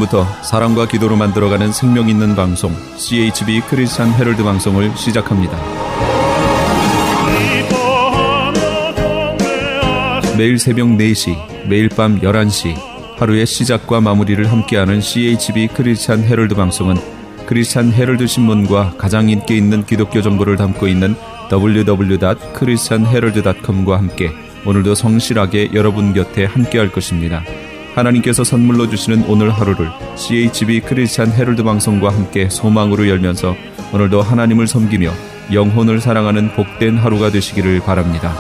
지금부터 사랑과 기도로 만들어가는 생명 있는 방송 CHB 크리스찬 헤럴드 방송을 시작합니다. 매일 새벽 4시, 매일 밤 11시 하루의 시작과 마무리를 함께하는 CHB 크리스찬 헤럴드 방송은 크리스찬 헤럴드 신문과 가장 인기 있는 기독교 정보를 담고 있는 www.christianherald.com과 함께 오늘도 성실하게 여러분 곁에 함께할 것입니다. 하나님께서 선물로 주시는 오늘 하루를 CHB 크리스찬 헤럴드 방송과 함께 소망으로 열면서 오늘도 하나님을 섬기며 영혼을 사랑하는 복된 하루가 되시기를 바랍니다.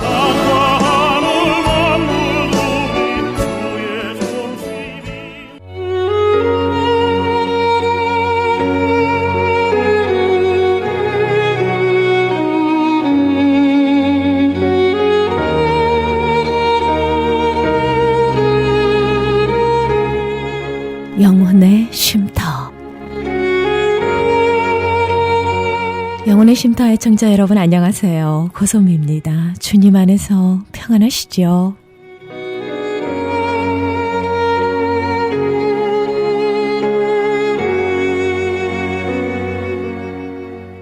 영혼의 쉼터. 영혼의 쉼터 애청자 여러분 안녕하세요. 고소미입니다. 주님 안에서 평안하시죠?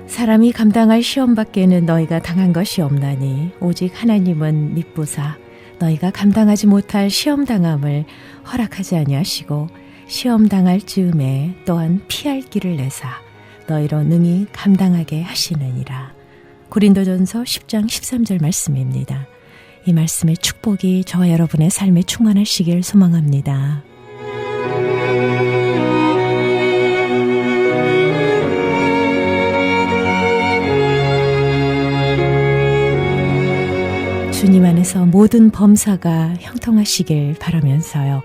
사람이 감당할 시험 밖에는 너희가 당한 것이 없나니 오직 하나님은 미쁘사 너희가 감당하지 못할 시험 당함을 허락하지 아니하시고 시험 당할 즈음에 또한 피할 길을 내사 너희로 능히 감당하게 하시느니라. 고린도전서 10장 13절 말씀입니다. 이 말씀의 축복이 저와 여러분의 삶에 충만하시길 소망합니다. 주님 안에서 모든 범사가 형통하시길 바라면서요.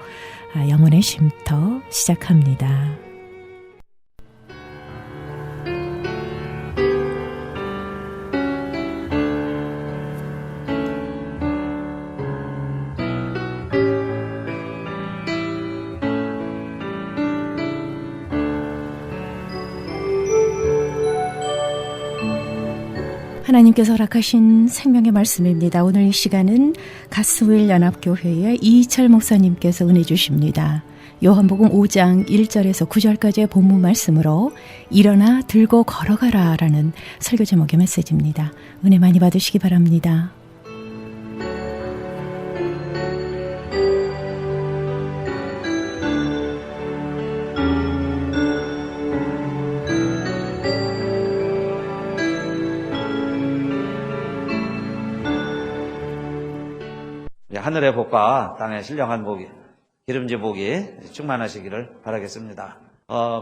영혼의 쉼터 시작합니다. 하나님께서 허락하신 생명의 말씀입니다. 오늘 이 시간은 가스웰 연합교회의 이희철 목사님께서 은혜 주십니다. 요한복음 5장 1절에서 9절까지의 본문 말씀으로 일어나 들고 걸어가라 라는 설교 제목의 메시지입니다. 은혜 많이 받으시기 바랍니다. 하늘의 복과 땅의 신령한 복이 기름진 복이 충만하시기를 바라겠습니다.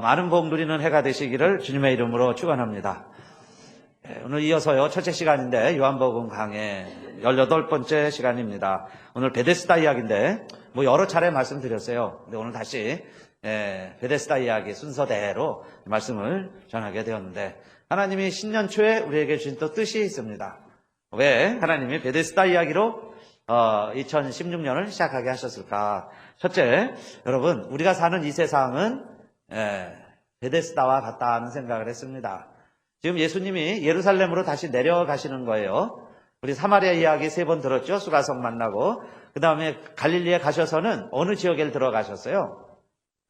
많은 복 누리는 해가 되시기를 주님의 이름으로 축원합니다. 오늘 이어서요 첫째 시간인데 요한복음 강해 18번째 시간입니다. 오늘 베데스다 이야기인데 여러 차례 말씀드렸어요. 근데 오늘 다시 베데스다 이야기 순서대로 말씀을 전하게 되었는데 하나님이 신년 초에 우리에게 주신 또 뜻이 있습니다. 왜 하나님이 베데스다 이야기로 2016년을 시작하게 하셨을까? 첫째, 여러분, 우리가 사는 이 세상은 베데스다와 같다는 생각을 했습니다. 지금 예수님이 예루살렘으로 다시 내려가시는 거예요. 우리 사마리아 이야기 3번 들었죠? 수가성 만나고. 그 다음에 갈릴리에 가셔서는 어느 지역에 들어가셨어요?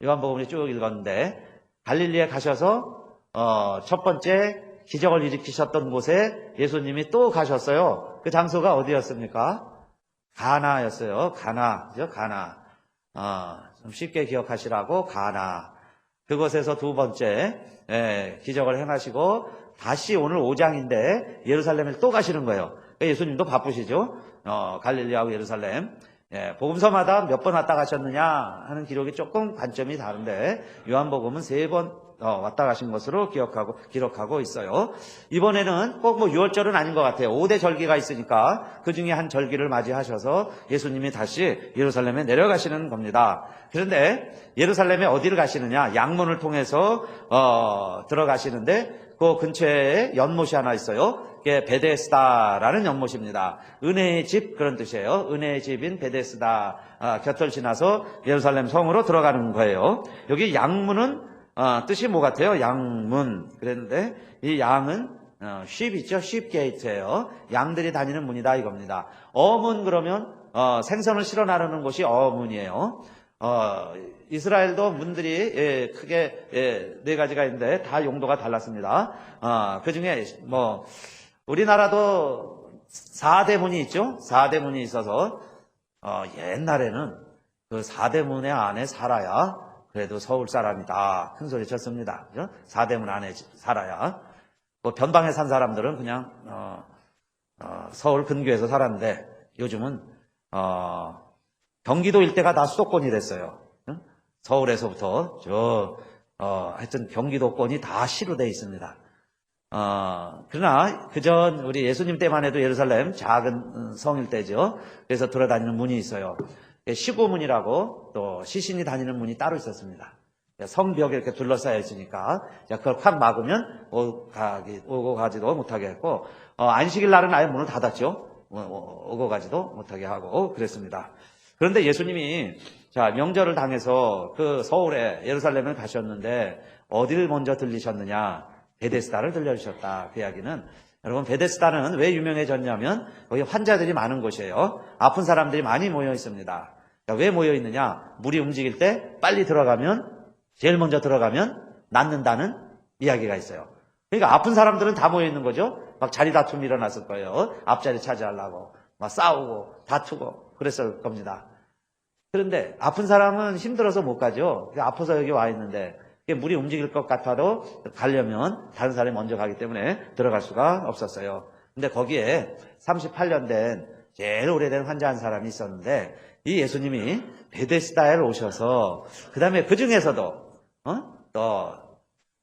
요한복음을 쭉 읽었는데 갈릴리에 가셔서 첫 번째 기적을 일으키셨던 곳에 예수님이 또 가셨어요. 그 장소가 어디였습니까? 가나였어요. 가나죠. 가나. 좀 쉽게 기억하시라고 가나. 그곳에서 두 번째 기적을 행하시고 다시 오늘 5장인데 예루살렘에 또 가시는 거예요. 그러니까 예수님도 바쁘시죠. 갈릴리하고 예루살렘. 복음서마다 몇 번 왔다 가셨느냐 하는 기록이 조금 관점이 다른데 요한복음은 3번 왔다 가신 것으로 기록하고 있어요. 이번에는 꼭 6월절은 아닌 것 같아요. 5대 절기가 있으니까 그 중에 한 절기를 맞이하셔서 예수님이 다시 예루살렘에 내려가시는 겁니다. 그런데 예루살렘에 어디를 가시느냐? 양문을 통해서 들어가시는데 그 근처에 연못이 하나 있어요. 그게 베데스다라는 연못입니다. 은혜의 집 그런 뜻이에요. 은혜의 집인 베데스다 곁을 지나서 예루살렘 성으로 들어가는 거예요. 여기 양문은 뜻이 뭐 같아요? 양문. 그랬는데 이 양은 sheep 있죠? sheep gate예요. 양들이 다니는 문이다 이겁니다. 어문 그러면 생선을 실어 나르는 곳이 어문이에요. 이스라엘도 문들이 크게 4가지가 있는데 다 용도가 달랐습니다. 그 중에 우리나라도 4대문이 있죠. 4대문이 있어서 옛날에는 그 4대문의 안에 살아야 그래도 서울 사람이다. 큰 소리 쳤습니다. 그죠? 4대문 안에 살아야. 변방에 산 사람들은 그냥 서울 근교에서 살았는데 요즘은 경기도 일대가 다 수도권이 됐어요. 서울에서부터 하여튼 경기도권이 다 시로 돼 있습니다. 그러나 그전 우리 예수님 때만 해도 예루살렘 작은 성일 때죠. 그래서 돌아다니는 문이 있어요. 시고문이라고 또 시신이 다니는 문이 따로 있었습니다. 성벽에 이렇게 둘러싸여 있으니까 그걸 확 막으면 오고 가지도 못하게 했고 안식일 날은 아예 문을 닫았죠. 오고 가지도 못하게 하고 그랬습니다. 그런데 예수님이 명절을 당해서 그 서울에 예루살렘을 가셨는데 어디를 먼저 들리셨느냐? 베데스다를 들려주셨다. 그 이야기는 여러분 베데스다는 왜 유명해졌냐면 거기 환자들이 많은 곳이에요. 아픈 사람들이 많이 모여 있습니다. 왜 모여 있느냐? 물이 움직일 때 빨리 들어가면 제일 먼저 들어가면 낫는다는 이야기가 있어요. 그러니까 아픈 사람들은 다 모여 있는 거죠. 막 자리 다툼이 일어났을 거예요. 앞자리 차지하려고 막 싸우고 다투고 그랬을 겁니다. 그런데 아픈 사람은 힘들어서 못 가죠. 아파서 여기 와 있는데 물이 움직일 것 같아도 가려면 다른 사람이 먼저 가기 때문에 들어갈 수가 없었어요. 근데 거기에 38년 된 제일 오래된 환자 한 사람이 있었는데 이 예수님이 베데스다에 오셔서 그 다음에 그 중에서도 또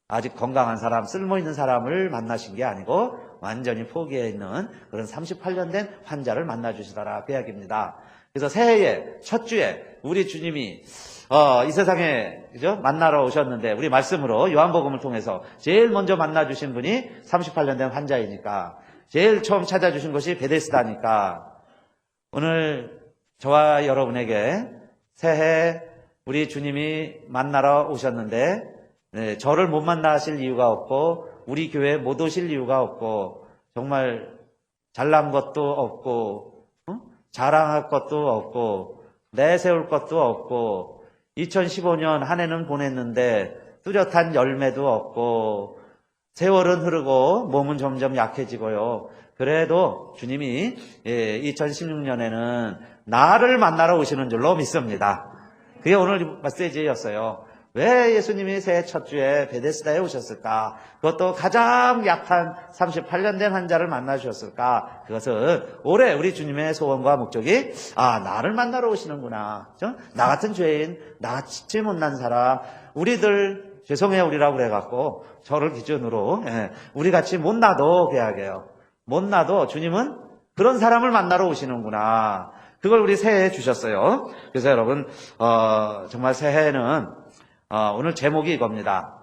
아직 건강한 사람, 쓸모 있는 사람을 만나신 게 아니고 완전히 포기해 있는 그런 38년 된 환자를 만나 주시더라 그 이야기입니다. 그래서 새해의 첫 주에 우리 주님이 이 세상에 그죠? 만나러 오셨는데 우리 말씀으로 요한복음을 통해서 제일 먼저 만나 주신 분이 38년 된 환자이니까 제일 처음 찾아주신 것이 베데스다니까 오늘 저와 여러분에게 새해 우리 주님이 만나러 오셨는데 저를 못 만나실 이유가 없고 우리 교회에 못 오실 이유가 없고 정말 잘난 것도 없고 자랑할 것도 없고 내세울 것도 없고 2015년 한 해는 보냈는데 뚜렷한 열매도 없고 세월은 흐르고 몸은 점점 약해지고요. 그래도 주님이 2016년에는 나를 만나러 오시는 줄로 믿습니다. 그게 오늘 메시지였어요. 왜 예수님이 새해 첫 주에 베데스다에 오셨을까? 그것도 가장 약한 38년 된 환자를 만나 주셨을까? 그것은 올해 우리 주님의 소원과 목적이 나를 만나러 오시는구나. 나 같은 죄인, 나같이 못난 사람, 우리들 죄송해요 우리라고 그래갖고 저를 기준으로 우리같이 못나도 계약해요. 못나도 주님은 그런 사람을 만나러 오시는구나. 그걸 우리 새해에 주셨어요. 그래서 여러분 정말 새해에는 오늘 제목이 이겁니다.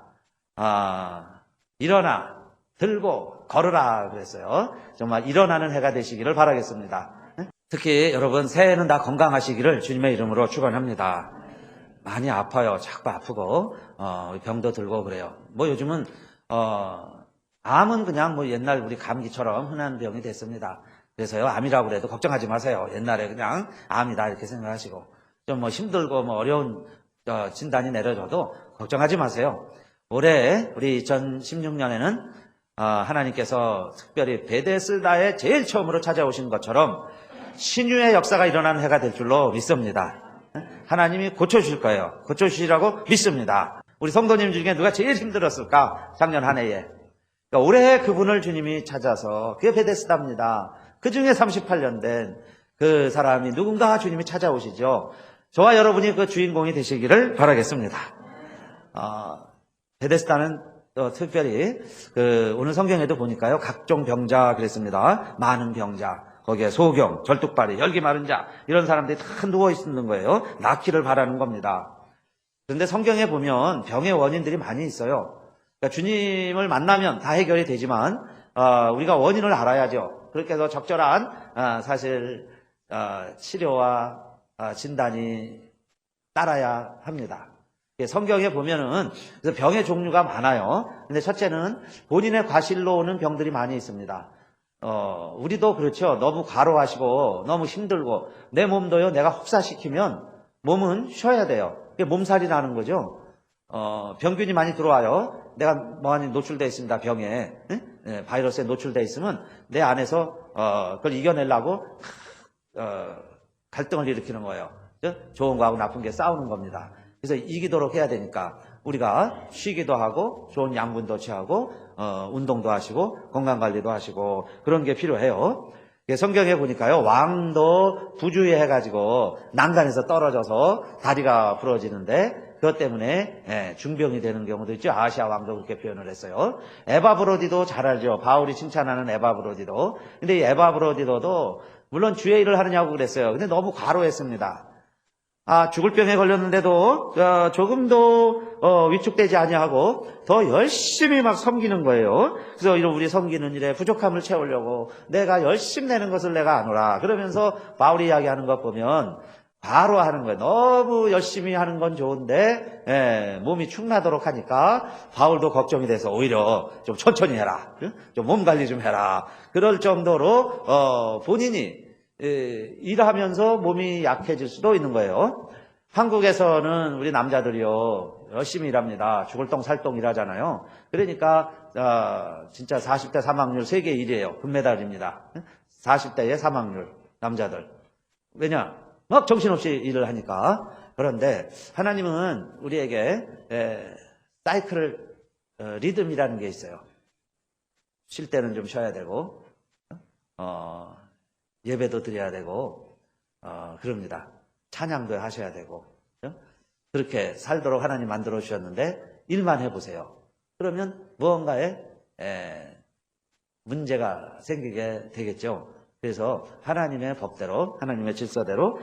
일어나 들고 걸으라 그랬어요. 정말 일어나는 해가 되시기를 바라겠습니다. 특히 여러분 새해에는 다 건강하시기를 주님의 이름으로 축원합니다. 많이 아파요. 자꾸 아프고 병도 들고 그래요. 요즘은 암은 그냥 옛날 우리 감기처럼 흔한 병이 됐습니다. 그래서요 암이라고 그래도 걱정하지 마세요. 옛날에 그냥 암이다 이렇게 생각하시고 좀 힘들고 어려운 진단이 내려져도 걱정하지 마세요. 올해 우리 2016년에는 하나님께서 특별히 베데스다에 제일 처음으로 찾아오신 것처럼 신유의 역사가 일어나는 해가 될 줄로 믿습니다. 하나님이 고쳐주실 거예요. 고쳐주시라고 믿습니다. 우리 성도님 중에 누가 제일 힘들었을까? 작년 한 해에. 그러니까 올해 그분을 주님이 찾아서 그게 베데스다입니다. 그 중에 38년 된 그 사람이 누군가 주님이 찾아오시죠. 저와 여러분이 그 주인공이 되시기를 바라겠습니다. 베데스다는 특별히 오늘 성경에도 보니까요 각종 병자 그랬습니다. 많은 병자 거기에 소경, 절뚝발이, 열기 마른 자 이런 사람들이 다 누워 있는 거예요. 낫기를 바라는 겁니다. 그런데 성경에 보면 병의 원인들이 많이 있어요. 그러니까 주님을 만나면 다 해결이 되지만 우리가 원인을 알아야죠. 그렇게 해서 적절한 사실 치료와 진단이 따라야 합니다. 성경에 보면은 병의 종류가 많아요. 근데 첫째는 본인의 과실로 오는 병들이 많이 있습니다. 우리도 그렇죠. 너무 과로하시고 너무 힘들고 내 몸도요 내가 혹사시키면 몸은 쉬어야 돼요. 그게 몸살이 나는 거죠. 병균이 많이 들어와요. 내가 많이 노출되어 있습니다. 병에. 바이러스에 노출되어 있으면 내 안에서 그걸 이겨내려고 갈등을 일으키는 거예요. 좋은 거하고 나쁜 게 싸우는 겁니다. 그래서 이기도록 해야 되니까 우리가 쉬기도 하고 좋은 양분도 취하고 운동도 하시고 건강관리도 하시고 그런 게 필요해요. 성경에 보니까요, 왕도 부주의해가지고 난간에서 떨어져서 다리가 부러지는데 그것 때문에 중병이 되는 경우도 있죠. 아시아 왕도 그렇게 표현을 했어요. 에바브로디도 잘 알죠. 바울이 칭찬하는 에바브로디도. 근데 이 에바브로디도도 물론 주의 일을 하느냐고 그랬어요. 근데 너무 과로했습니다. 죽을 병에 걸렸는데도 조금도 위축되지 아니하고 더 열심히 막 섬기는 거예요. 그래서 이런 우리 섬기는 일에 부족함을 채우려고 내가 열심히 내는 것을 내가 아노라. 그러면서 바울이 이야기하는 것 보면 바로 하는 거예요. 너무 열심히 하는 건 좋은데 몸이 축나도록 하니까 바울도 걱정이 돼서 오히려 좀 천천히 해라. 좀 몸 관리 좀 해라. 그럴 정도로 본인이 일하면서 몸이 약해질 수도 있는 거예요. 한국에서는 우리 남자들이요 열심히 일합니다. 죽을 똥 살 똥 일하잖아요. 그러니까 진짜 40대 사망률 세계 1위예요. 금메달입니다. 40대의 사망률 남자들. 왜냐? 막 정신없이 일을 하니까. 그런데 하나님은 우리에게 사이클 리듬이라는 게 있어요. 쉴 때는 좀 쉬어야 되고 예배도 드려야 되고 그럽니다. 찬양도 하셔야 되고 그렇게 살도록 하나님 만들어 주셨는데 일만 해보세요. 그러면 무언가에 문제가 생기게 되겠죠. 그래서 하나님의 법대로 하나님의 질서대로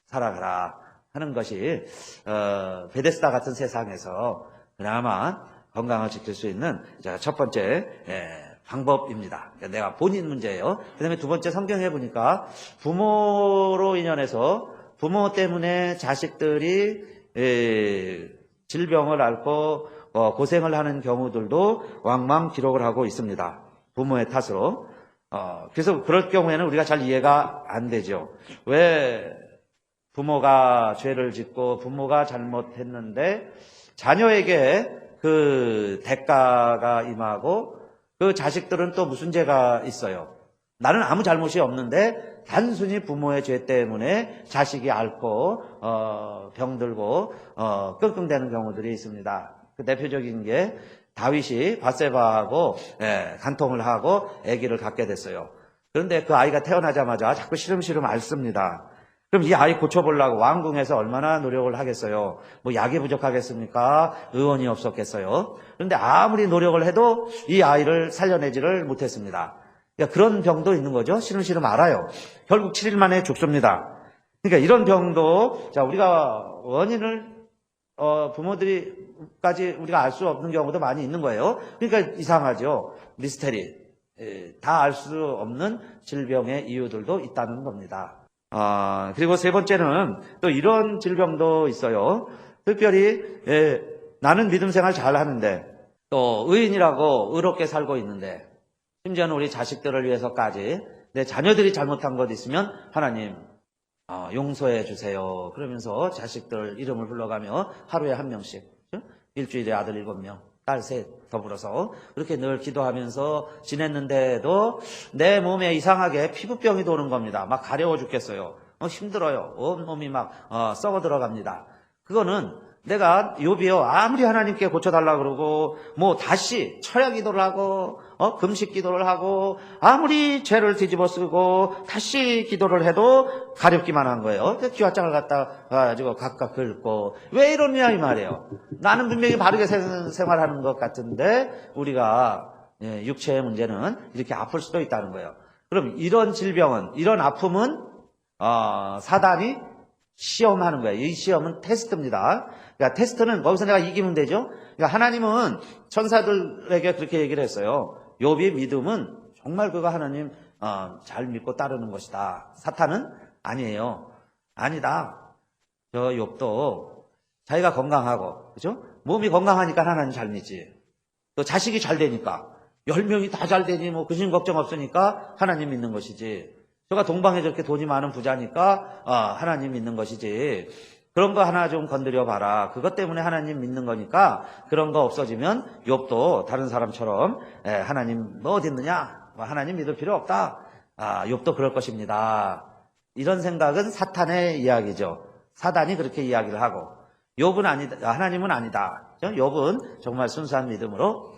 살아가라 하는 것이 베데스다 같은 세상에서 그나마 건강을 지킬 수 있는 첫 번째 방법입니다. 내가 본인 문제예요. 그 다음에 두 번째 성경에 보니까 부모로 인연해서 부모 때문에 자식들이 질병을 앓고 고생을 하는 경우들도 왕왕 기록을 하고 있습니다. 부모의 탓으로. 그래서 그럴 경우에는 우리가 잘 이해가 안 되죠. 왜 부모가 죄를 짓고 부모가 잘못했는데 자녀에게 그 대가가 임하고 그 자식들은 또 무슨 죄가 있어요? 나는 아무 잘못이 없는데 단순히 부모의 죄 때문에 자식이 앓고 병들고 끙끙대는 경우들이 있습니다. 그 대표적인 게 다윗이 밧세바하고 간통을 하고 아기를 갖게 됐어요. 그런데 그 아이가 태어나자마자 자꾸 시름시름 앓습니다. 그럼 이 아이 고쳐보려고 왕궁에서 얼마나 노력을 하겠어요? 뭐 약이 부족하겠습니까? 의원이 없었겠어요? 그런데 아무리 노력을 해도 이 아이를 살려내지를 못했습니다. 그러니까 그런 병도 있는 거죠. 시름시름 앓아요. 결국 7일 만에 죽습니다. 그러니까 이런 병도 우리가 원인을 부모들이까지 우리가 알 수 없는 경우도 많이 있는 거예요. 그러니까 이상하죠. 미스테리. 다 알 수 없는 질병의 이유들도 있다는 겁니다. 그리고 세 번째는 또 이런 질병도 있어요. 특별히 나는 믿음 생활 잘 하는데 또 의인이라고 의롭게 살고 있는데 심지어는 우리 자식들을 위해서까지 내 자녀들이 잘못한 것 있으면 하나님 용서해 주세요. 그러면서 자식들 이름을 불러가며 하루에 한 명씩 일주일에 아들 7명 딸 3 더불어서 그렇게 늘 기도하면서 지냈는데도 내 몸에 이상하게 피부병이 도는 겁니다. 막 가려워 죽겠어요. 힘들어요. 온몸이 막 썩어 들어갑니다. 그거는 내가 욥이요 아무리 하나님께 고쳐달라 그러고 뭐 다시 철야 기도를 하고 금식 기도를 하고 아무리 죄를 뒤집어 쓰고 다시 기도를 해도 가렵기만 한 거예요. 기와장을 갖다 가지고 각각 긁고 왜 이러냐 이 말이에요. 나는 분명히 바르게 생활하는 것 같은데 우리가 육체의 문제는 이렇게 아플 수도 있다는 거예요. 그럼 이런 질병은 이런 아픔은 사단이 시험하는 거예요. 이 시험은 테스트입니다. 그러니까 테스트는 거기서 내가 이기면 되죠. 그러니까 하나님은 천사들에게 그렇게 얘기를 했어요. 욥의 믿음은 정말 그가 하나님 잘 믿고 따르는 것이다. 사탄은 아니에요. 아니다. 저 욥도 자기가 건강하고 그죠? 몸이 건강하니까 하나님 잘 믿지. 또 자식이 잘 되니까 10명이 다 잘 되니 뭐 근심 걱정 없으니까 하나님 믿는 것이지. 저가 동방에 저렇게 돈이 많은 부자니까 하나님 믿는 것이지. 그런 거 하나 좀 건드려 봐라. 그것 때문에 하나님 믿는 거니까 그런 거 없어지면 욥도 다른 사람처럼 하나님 뭐 어디 있느냐? 하나님 믿을 필요 없다. 욥도 그럴 것입니다. 이런 생각은 사탄의 이야기죠. 사단이 그렇게 이야기를 하고 욥은 아니다. 하나님은 아니다. 욥은 정말 순수한 믿음으로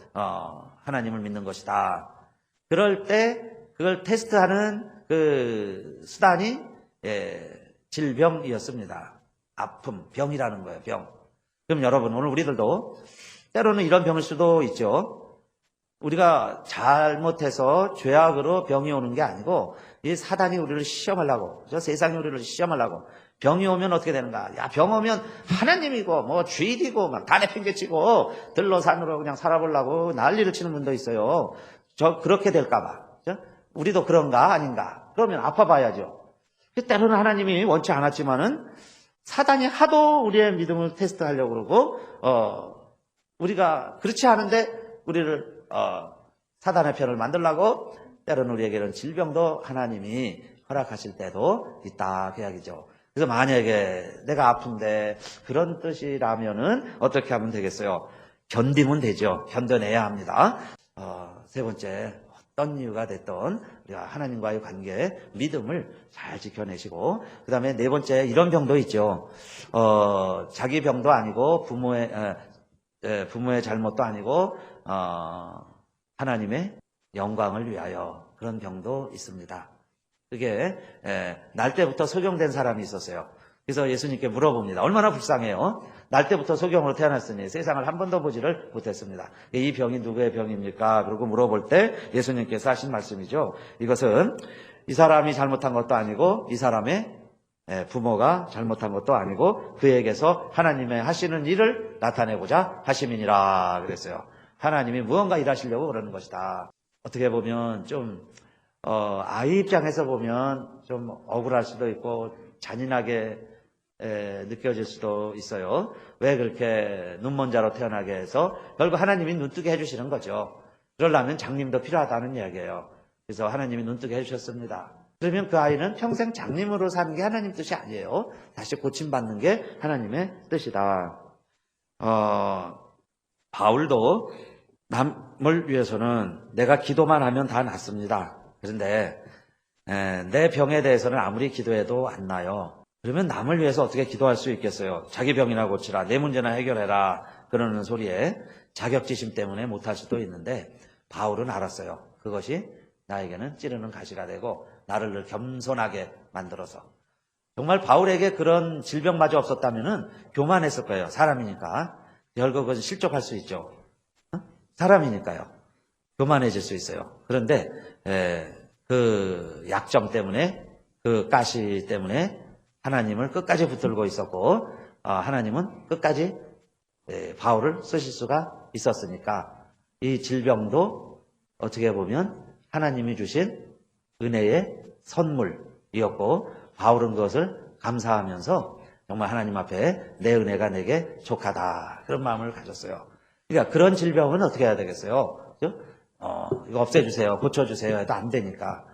하나님을 믿는 것이다. 그럴 때 그걸 테스트하는 그 수단이 질병이었습니다. 아픔, 병이라는 거예요. 병. 그럼 여러분 오늘 우리들도 때로는 이런 병일 수도 있죠. 우리가 잘못해서 죄악으로 병이 오는 게 아니고 이 사단이 우리를 시험하려고, 저 세상이 우리를 시험하려고. 병이 오면 어떻게 되는가? 야, 병 오면 하나님이고 뭐 주일이고 막 단에 핑계치고 들러산으로 그냥 살아보려고 난리를 치는 분도 있어요. 저 그렇게 될까 봐. 우리도 그런가 아닌가? 그러면 아파봐야죠. 때로는 하나님이 원치 않았지만은 사단이 하도 우리의 믿음을 테스트하려고 그러고 우리가 그렇지 않은데 우리를 사단의 편을 만들려고 때로는 우리에게는 질병도 하나님이 허락하실 때도 있다 그 이야기죠. 그래서 만약에 내가 아픈데 그런 뜻이라면은 어떻게 하면 되겠어요? 견디면 되죠. 견뎌내야 합니다. 세 번째, 어떤 이유가 됐던 우리가 하나님과의 관계, 믿음을 잘 지켜내시고, 그 다음에 네 번째, 이런 병도 있죠. 자기 병도 아니고 부모의 잘못도 아니고 하나님의 영광을 위하여 그런 병도 있습니다. 그게 날 때부터 소경된 사람이 있었어요. 그래서 예수님께 물어봅니다. 얼마나 불쌍해요. 날 때부터 소경으로 태어났으니 세상을 한 번도 보지를 못했습니다. 이 병이 누구의 병입니까? 그러고 물어볼 때 예수님께서 하신 말씀이죠. 이것은 이 사람이 잘못한 것도 아니고 이 사람의 부모가 잘못한 것도 아니고 그에게서 하나님의 하시는 일을 나타내고자 하심이니라 그랬어요. 하나님이 무언가 일하시려고 그러는 것이다. 어떻게 보면 좀 아이 입장에서 보면 좀 억울할 수도 있고 잔인하게 느껴질 수도 있어요. 왜 그렇게 눈먼 자로 태어나게 해서 결국 하나님이 눈뜨게 해주시는 거죠. 그러려면 장님도 필요하다는 이야기예요. 그래서 하나님이 눈뜨게 해주셨습니다. 그러면 그 아이는 평생 장님으로 사는 게 하나님 뜻이 아니에요. 다시 고침받는 게 하나님의 뜻이다. 바울도 남을 위해서는 내가 기도만 하면 다 낫습니다. 그런데 내 병에 대해서는 아무리 기도해도 안 나요. 그러면 남을 위해서 어떻게 기도할 수 있겠어요? 자기 병이나 고치라, 내 문제나 해결해라 그러는 소리에 자격지심 때문에 못할 수도 있는데 바울은 알았어요. 그것이 나에게는 찌르는 가시가 되고 나를 늘 겸손하게 만들어서. 정말 바울에게 그런 질병마저 없었다면 교만했을 거예요. 사람이니까. 결국은 실족할 수 있죠. 사람이니까요. 교만해질 수 있어요. 그런데 그 약점 때문에, 그 가시 때문에 하나님을 끝까지 붙들고 있었고 하나님은 끝까지 바울을 쓰실 수가 있었으니까 이 질병도 어떻게 보면 하나님이 주신 은혜의 선물이었고 바울은 그것을 감사하면서 정말 하나님 앞에 내 은혜가 내게 족하다 그런 마음을 가졌어요. 그러니까 그런 질병은 어떻게 해야 되겠어요? 그죠? 이거 없애주세요, 고쳐주세요 해도 안 되니까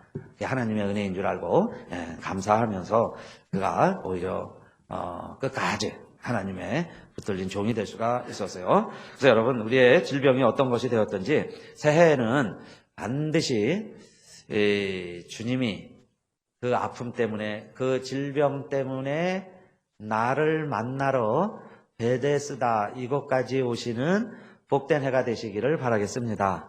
하나님의 은혜인 줄 알고 감사하면서 그가 오히려 끝까지 하나님의 붙들린 종이 될 수가 있었어요. 그래서 여러분 우리의 질병이 어떤 것이 되었든지 새해에는 반드시 주님이 그 아픔 때문에 그 질병 때문에 나를 만나러 베데스다 이곳까지 오시는 복된 해가 되시기를 바라겠습니다.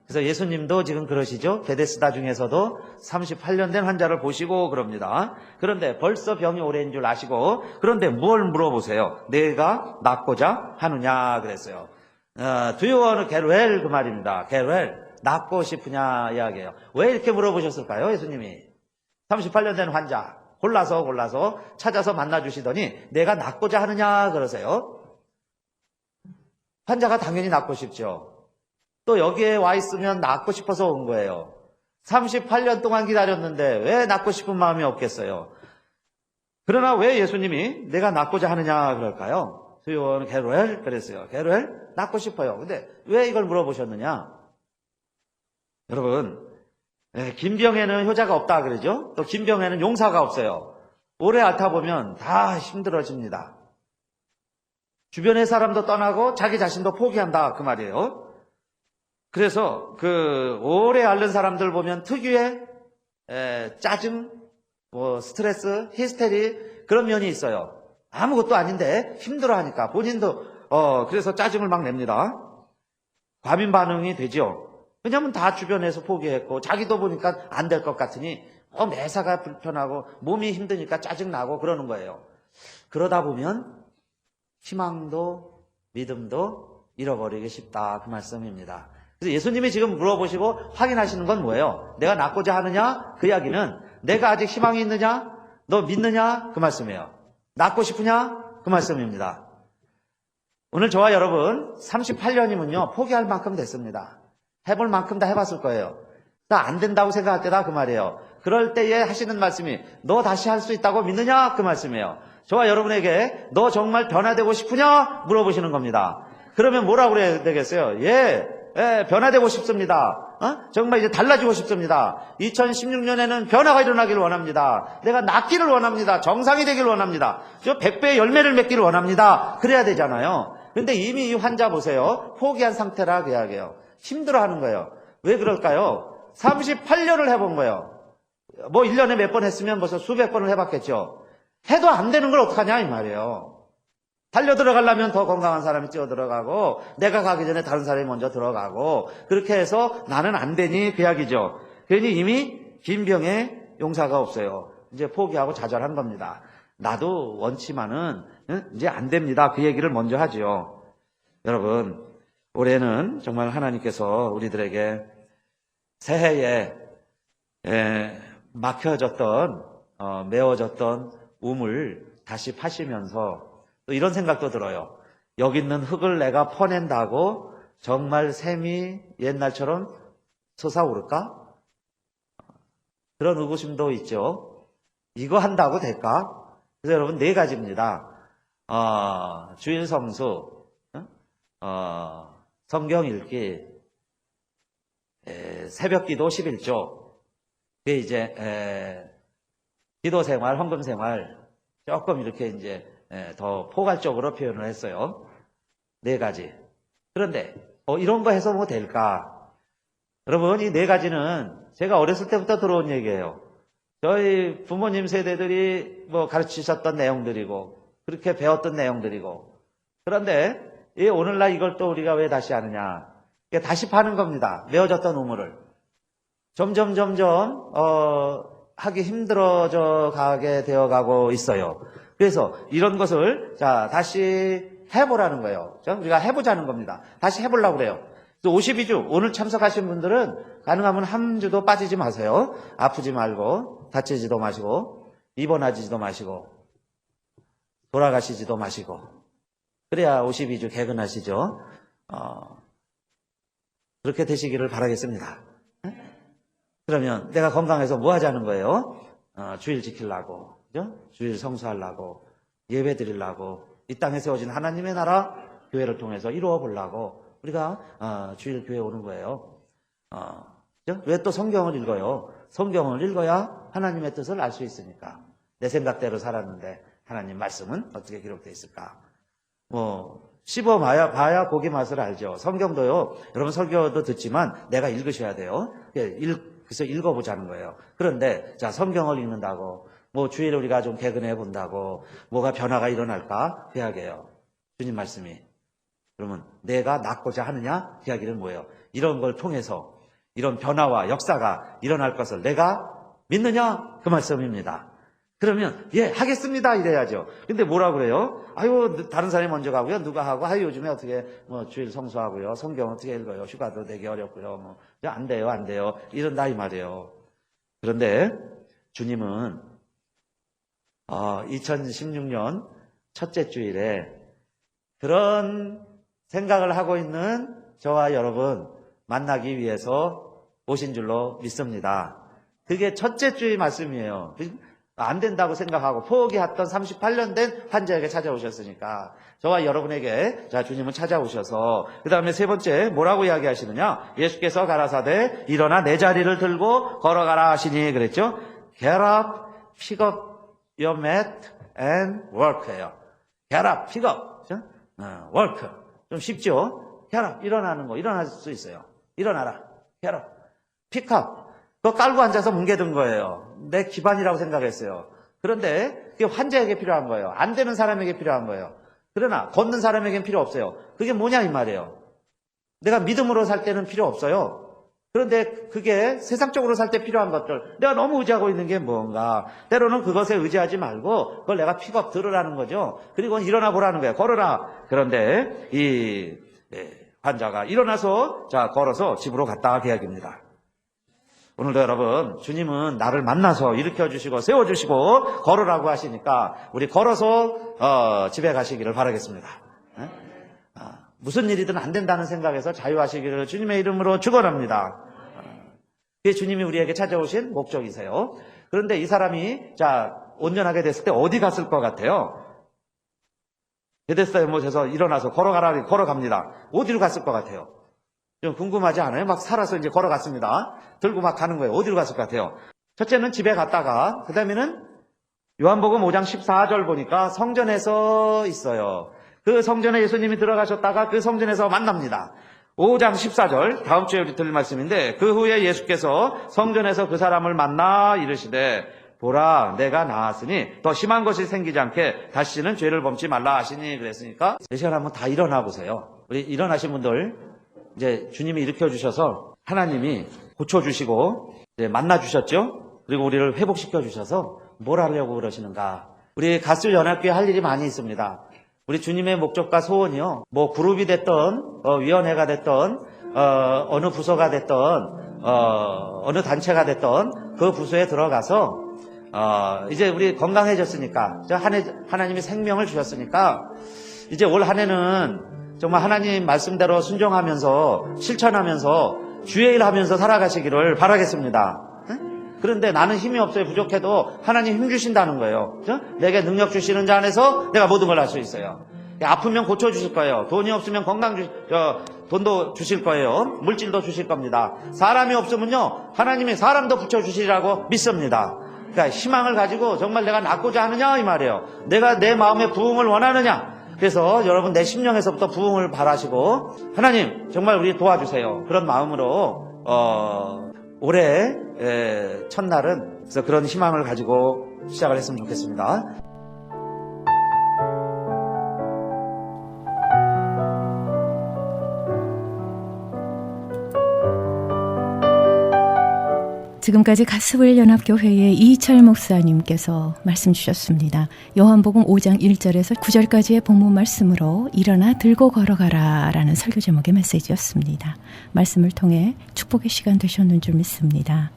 그래서 예수님도 지금 그러시죠. 베데스다 중에서도 38년 된 환자를 보시고 그럽니다. 그런데 벌써 병이 오래인 줄 아시고 그런데 뭘 물어보세요? 내가 낫고자 하느냐 그랬어요. Do you want to get well? 그 말입니다. get well. 낫고 싶으냐 이야기예요. 왜 이렇게 물어보셨을까요? 예수님이 38년 된 환자 골라서 찾아서 만나주시더니 내가 낫고자 하느냐 그러세요. 환자가 당연히 낫고 싶죠. 또 여기에 와 있으면 낫고 싶어서 온 거예요. 38년 동안 기다렸는데 왜 낫고 싶은 마음이 없겠어요. 그러나 왜 예수님이 내가 낫고자 하느냐 그럴까요? 수요원 게르엘 그랬어요. 게르엘 낫고 싶어요. 근데 왜 이걸 물어보셨느냐? 여러분 김병에는 효자가 없다 그러죠. 또 김병에는 용사가 없어요. 오래 앓다 보면 다 힘들어집니다. 주변의 사람도 떠나고 자기 자신도 포기한다 그 말이에요. 그래서 그 오래 앓는 사람들 보면 특유의 짜증, 스트레스, 히스테리 그런 면이 있어요. 아무것도 아닌데 힘들어하니까 본인도 그래서 짜증을 막 냅니다. 과민 반응이 되죠. 왜냐하면 다 주변에서 포기했고 자기도 보니까 안 될 것 같으니 매사가 불편하고 몸이 힘드니까 짜증나고 그러는 거예요. 그러다 보면 희망도 믿음도 잃어버리기 쉽다 그 말씀입니다. 그래서 예수님이 지금 물어보시고 확인하시는 건 뭐예요? 내가 낫고자 하느냐? 그 이야기는 내가 아직 희망이 있느냐? 너 믿느냐? 그 말씀이에요. 낫고 싶으냐? 그 말씀입니다. 오늘 저와 여러분 38년이면요 포기할 만큼 됐습니다. 해볼 만큼 다 해봤을 거예요. 나 안 된다고 생각할 때다 그 말이에요. 그럴 때에 하시는 말씀이 너 다시 할 수 있다고 믿느냐? 그 말씀이에요. 저와 여러분에게 너 정말 변화되고 싶으냐? 물어보시는 겁니다. 그러면 뭐라고 그래야 되겠어요? 변화되고 싶습니다. 정말 이제 달라지고 싶습니다. 2016년에는 변화가 일어나기를 원합니다. 내가 낫기를 원합니다. 정상이 되기를 원합니다. 저 100배의 열매를 맺기를 원합니다. 그래야 되잖아요. 근데 이미 이 환자 보세요. 포기한 상태라 그 이야기예요. 힘들어하는 거예요. 왜 그럴까요? 38년을 해본 거예요. 1년에 몇 번 했으면 벌써 수백 번을 해봤겠죠. 해도 안 되는 걸 어떡하냐 이 말이에요. 달려 들어가려면 더 건강한 사람이 뛰어 들어가고 내가 가기 전에 다른 사람이 먼저 들어가고 그렇게 해서 나는 안 되니 그 이야기죠. 그러니 이미 김병에 용사가 없어요. 이제 포기하고 좌절한 겁니다. 나도 원치만은 이제 안 됩니다. 그 얘기를 먼저 하죠. 여러분 올해는 정말 하나님께서 우리들에게 새해에 막혀졌던 메워졌던 우물 다시 파시면서 또 이런 생각도 들어요. 여기 있는 흙을 내가 퍼낸다고 정말 샘이 옛날처럼 솟아오를까? 그런 의구심도 있죠. 이거 한다고 될까? 그래서 여러분 4가지입니다. 주일 성수, 성경 읽기, 새벽 기도 11조, 그게 이제 기도 생활, 헌금 생활 조금 이렇게 이제 더 포괄적으로 표현을 했어요. 4가지. 그런데 이런 거 해서 뭐 될까? 여러분 이 4가지는 제가 어렸을 때부터 들어온 얘기예요. 저희 부모님 세대들이 가르치셨던 내용들이고 그렇게 배웠던 내용들이고 그런데 오늘날 이걸 또 우리가 왜 다시 하느냐? 다시 파는 겁니다. 메워졌던 우물을. 점점 하기 힘들어져 가게 되어가고 있어요. 그래서 이런 것을 다시 해보라는 거예요. 우리가 해보자는 겁니다. 다시 해보려고 그래요. 52주 오늘 참석하신 분들은 가능하면 한 주도 빠지지 마세요. 아프지 말고 다치지도 마시고 입원하지도 마시고 돌아가시지도 마시고 그래야 52주 개근하시죠. 그렇게 되시기를 바라겠습니다. 그러면 내가 건강해서 뭐 하자는 거예요? 주일 지키려고, 그죠? 주일 성수하려고, 예배 드리려고, 이 땅에 세워진 하나님의 나라 교회를 통해서 이루어 보려고 우리가 주일 교회 오는 거예요. 그죠? 왜 또 성경을 읽어요? 성경을 읽어야 하나님의 뜻을 알 수 있으니까. 내 생각대로 살았는데 하나님 말씀은 어떻게 기록되어 있을까? 씹어봐야 고기 맛을 알죠. 성경도요. 여러분 설교도 듣지만 내가 읽으셔야 돼요. 그래서 읽어보자는 거예요. 그런데 성경을 읽는다고 주일에 우리가 좀 개근해 본다고 뭐가 변화가 일어날까? 그 이야기예요. 주님 말씀이. 그러면 내가 낫고자 하느냐? 그 이야기는 뭐예요? 이런 걸 통해서 이런 변화와 역사가 일어날 것을 내가 믿느냐? 그 말씀입니다. 그러면 하겠습니다 이래야죠. 근데 뭐라 그래요? 다른 사람이 먼저 가고요. 누가 하고 요즘에 어떻게 주일 성수하고요. 성경 어떻게 읽어요? 휴가도 되게 어렵고요. 안 돼요. 이런다 이 말이에요. 그런데 주님은 2016년 첫째 주일에 그런 생각을 하고 있는 저와 여러분 만나기 위해서 오신 줄로 믿습니다. 그게 첫째 주일 말씀이에요. 안 된다고 생각하고 포기했던 38년 된 환자에게 찾아오셨으니까 저와 여러분에게 자 주님은 찾아오셔서 그 다음에 세 번째 뭐라고 이야기하시느냐? 예수께서 가라사대 일어나 내 자리를 들고 걸어가라 하시니 그랬죠? Get up, pick up your mat and work예요. Get up, pick up, 그렇죠? work. 좀 쉽죠? Get up, 일어나는 거, 일어날 수 있어요. 일어나라, get up, pick up. 그거 깔고 앉아서 뭉개둔 거예요. 내 기반이라고 생각했어요. 그런데 그게 환자에게 필요한 거예요. 안 되는 사람에게 필요한 거예요. 그러나 걷는 사람에겐 필요 없어요. 그게 뭐냐 이 말이에요. 내가 믿음으로 살 때는 필요 없어요. 그런데 그게 세상적으로 살 때 필요한 것들, 내가 너무 의지하고 있는 게 뭔가, 때로는 그것에 의지하지 말고 그걸 내가 픽업 들으라는 거죠. 그리고 일어나 보라는 거예요. 걸어라. 그런데 이 환자가 일어나서 자 걸어서 집으로 갔다 계약입니다. 오늘도 여러분 주님은 나를 만나서 일으켜주시고 세워주시고 걸으라고 하시니까 우리 걸어서 집에 가시기를 바라겠습니다. 무슨 일이든 안 된다는 생각에서 자유하시기를 주님의 이름으로 축원합니다. 그게 주님이 우리에게 찾아오신 목적이세요. 그런데 이 사람이 자 온전하게 됐을 때 어디 갔을 것 같아요? 베데스다 연못에서 일어나서 걸어갑니다. 어디로 갔을 것 같아요? 좀 궁금하지 않아요? 막 살아서 이제 걸어갔습니다. 들고 막 가는 거예요. 어디로 갔을 것 같아요? 첫째는 집에 갔다가, 그 다음에는 요한복음 5장 14절 보니까 성전에서 있어요. 그 성전에 예수님이 들어가셨다가 그 성전에서 만납니다. 5장 14절, 다음 주에 우리 들을 말씀인데, 그 후에 예수께서 성전에서 그 사람을 만나 이르시되, 보라, 내가 나았으니 더 심한 것이 생기지 않게 다시는 죄를 범치 말라 하시니 그랬으니까, 이 시간 한번 다 일어나 보세요. 우리 일어나신 분들, 이제 주님이 일으켜주셔서 하나님이 고쳐주시고 이제 만나주셨죠. 그리고 우리를 회복시켜주셔서 뭘 하려고 그러시는가. 우리 가스연합교회 할 일이 많이 있습니다. 우리 주님의 목적과 소원이요, 뭐 그룹이 됐던 위원회가 됐던 어느 부서가 됐던 어느 단체가 됐던 그 부서에 들어가서 이제 우리 건강해졌으니까, 하나님이 생명을 주셨으니까 이제 올 한 해는 정말 하나님 말씀대로 순종하면서 실천하면서 주의 일 하면서 살아가시기를 바라겠습니다. 그런데 나는 힘이 없어요. 부족해도 하나님 힘 주신다는 거예요. 내게 능력 주시는 자 안에서 내가 모든 걸 할 수 있어요. 아프면 고쳐주실 거예요. 돈이 없으면 돈도 주실 거예요. 물질도 주실 겁니다. 사람이 없으면요, 하나님이 사람도 붙여주시라고 믿습니다. 그러니까 희망을 가지고 정말 내가 낫고자 하느냐 이 말이에요. 내가 내 마음의 부흥을 원하느냐. 그래서 여러분 내 심령에서부터 부흥을 바라시고, 하나님 정말 우리 도와주세요. 그런 마음으로 올해 첫날은 그래서 그런 희망을 가지고 시작을 했으면 좋겠습니다. 지금까지 가스웰 연합교회의 이철 목사님께서 말씀 주셨습니다. 요한복음 5장 1절에서 9절까지의 본문 말씀으로 일어나 들고 걸어가라 라는 설교 제목의 메시지였습니다. 말씀을 통해 축복의 시간 되셨는 줄 믿습니다.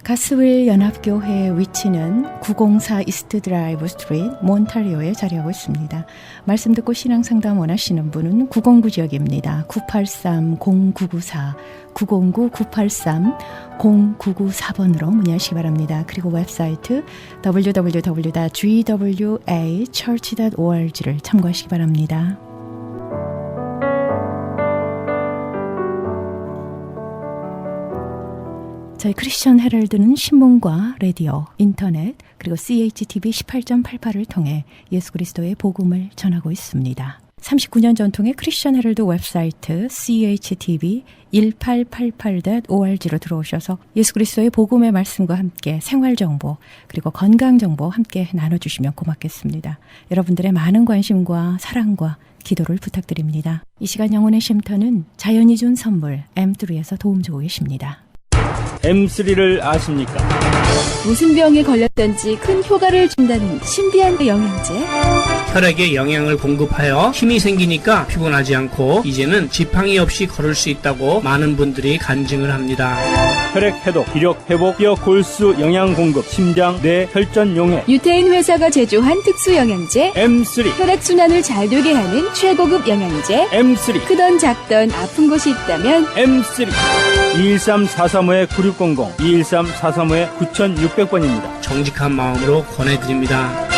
가스웰 연합교회의 위치는 904 이스트 드라이브 스트리트 몬타리오에 자리하고 있습니다. 말씀 듣고 신앙상담 원하시는 분은 909 지역입니다. 983-0994, 909-983-0994번으로 문의하시기 바랍니다. 그리고 웹사이트 www.gwachurch.org를 참고하시기 바랍니다. 저희 크리스천 헤럴드는 신문과 라디오, 인터넷, 그리고 CHTV 18.88을 통해 예수 그리스도의 복음을 전하고 있습니다. 39년 전통의 크리스천 헤럴드 웹사이트 CHTV 1888.org로 들어오셔서 예수 그리스도의 복음의 말씀과 함께 생활정보 그리고 건강정보 함께 나눠주시면 고맙겠습니다. 여러분들의 많은 관심과 사랑과 기도를 부탁드립니다. 이 시간 영혼의 쉼터는 자연이 준 선물 M3에서 도움 주고 계십니다. M3를 아십니까? 무슨 병에 걸렸던지 큰 효과를 준다는 신비한 영양제. 혈액에 영양을 공급하여 힘이 생기니까 피곤하지 않고 이제는 지팡이 없이 걸을 수 있다고 많은 분들이 간증을 합니다. 혈액 해독, 기력 회복, 뼈 골수 영양 공급, 심장, 뇌, 혈전 용해. 유태인 회사가 제조한 특수 영양제. M3, 혈액순환을 잘 되게 하는 최고급 영양제. M3, 크던 작던 아픈 곳이 있다면 M3. 213-435-9600, 213-435-9600번입니다. 정직한 마음으로 권해드립니다.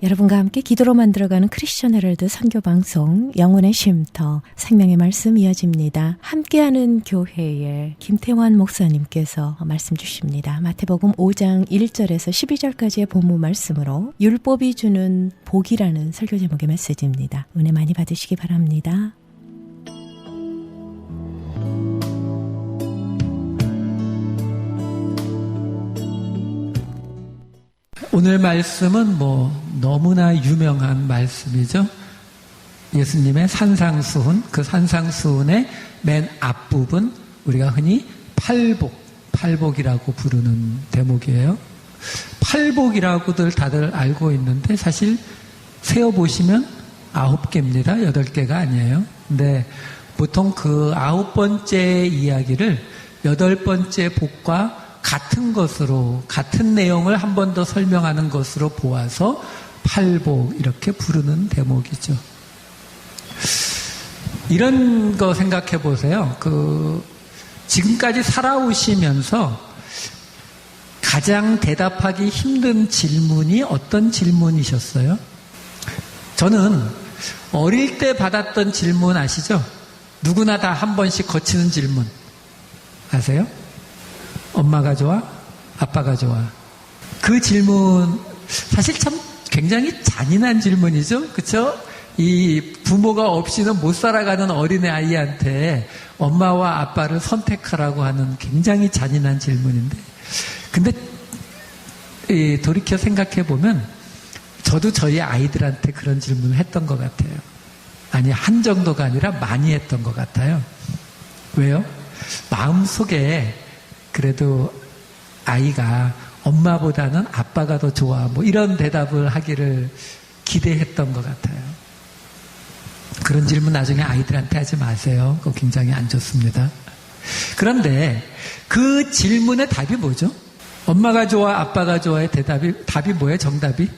여러분과 함께 기도로 만들어가는 크리스천 헤럴드 선교방송 영혼의 쉼터 생명의 말씀 이어집니다. 함께하는 교회에 김태환 목사님께서 말씀 주십니다. 마태복음 5장 1절에서 12절까지의 본문 말씀으로 율법이 주는 복이라는 설교 제목의 메시지입니다. 은혜 많이 받으시기 바랍니다. 오늘 말씀은 너무나 유명한 말씀이죠. 예수님의 산상수훈, 그 산상수훈의 맨 앞부분 우리가 흔히 팔복이라고 부르는 대목이에요. 팔복이라고들 다들 알고 있는데 사실 세어보시면 9개입니다. 8개가 아니에요. 근데 보통 그 9번째 이야기를 8번째 복과 같은 것으로, 같은 내용을 한 번 더 설명하는 것으로 보아서 팔복 이렇게 부르는 대목이죠. 이런 거 생각해 보세요. 지금까지 살아오시면서 가장 대답하기 힘든 질문이 어떤 질문이셨어요? 저는 어릴 때 받았던 질문 아시죠? 누구나 다 한 번씩 거치는 질문 아세요? 엄마가 좋아? 아빠가 좋아? 그 질문 사실 참 굉장히 잔인한 질문이죠. 그렇죠? 이 부모가 없이는 못 살아가는 어린애 아이한테 엄마와 아빠를 선택하라고 하는 굉장히 잔인한 질문인데, 근데 돌이켜 생각해 보면 저도 저희 아이들한테 그런 질문을 했던 것 같아요. 아니, 한 정도가 아니라 많이 했던 것 같아요. 왜요? 마음속에 그래도 아이가 엄마보다는 아빠가 더 좋아, 이런 대답을 하기를 기대했던 것 같아요. 그런 질문 나중에 아이들한테 하지 마세요. 그거 굉장히 안 좋습니다. 그런데 그 질문의 답이 뭐죠? 엄마가 좋아, 아빠가 좋아의 답이 뭐예요? 정답이?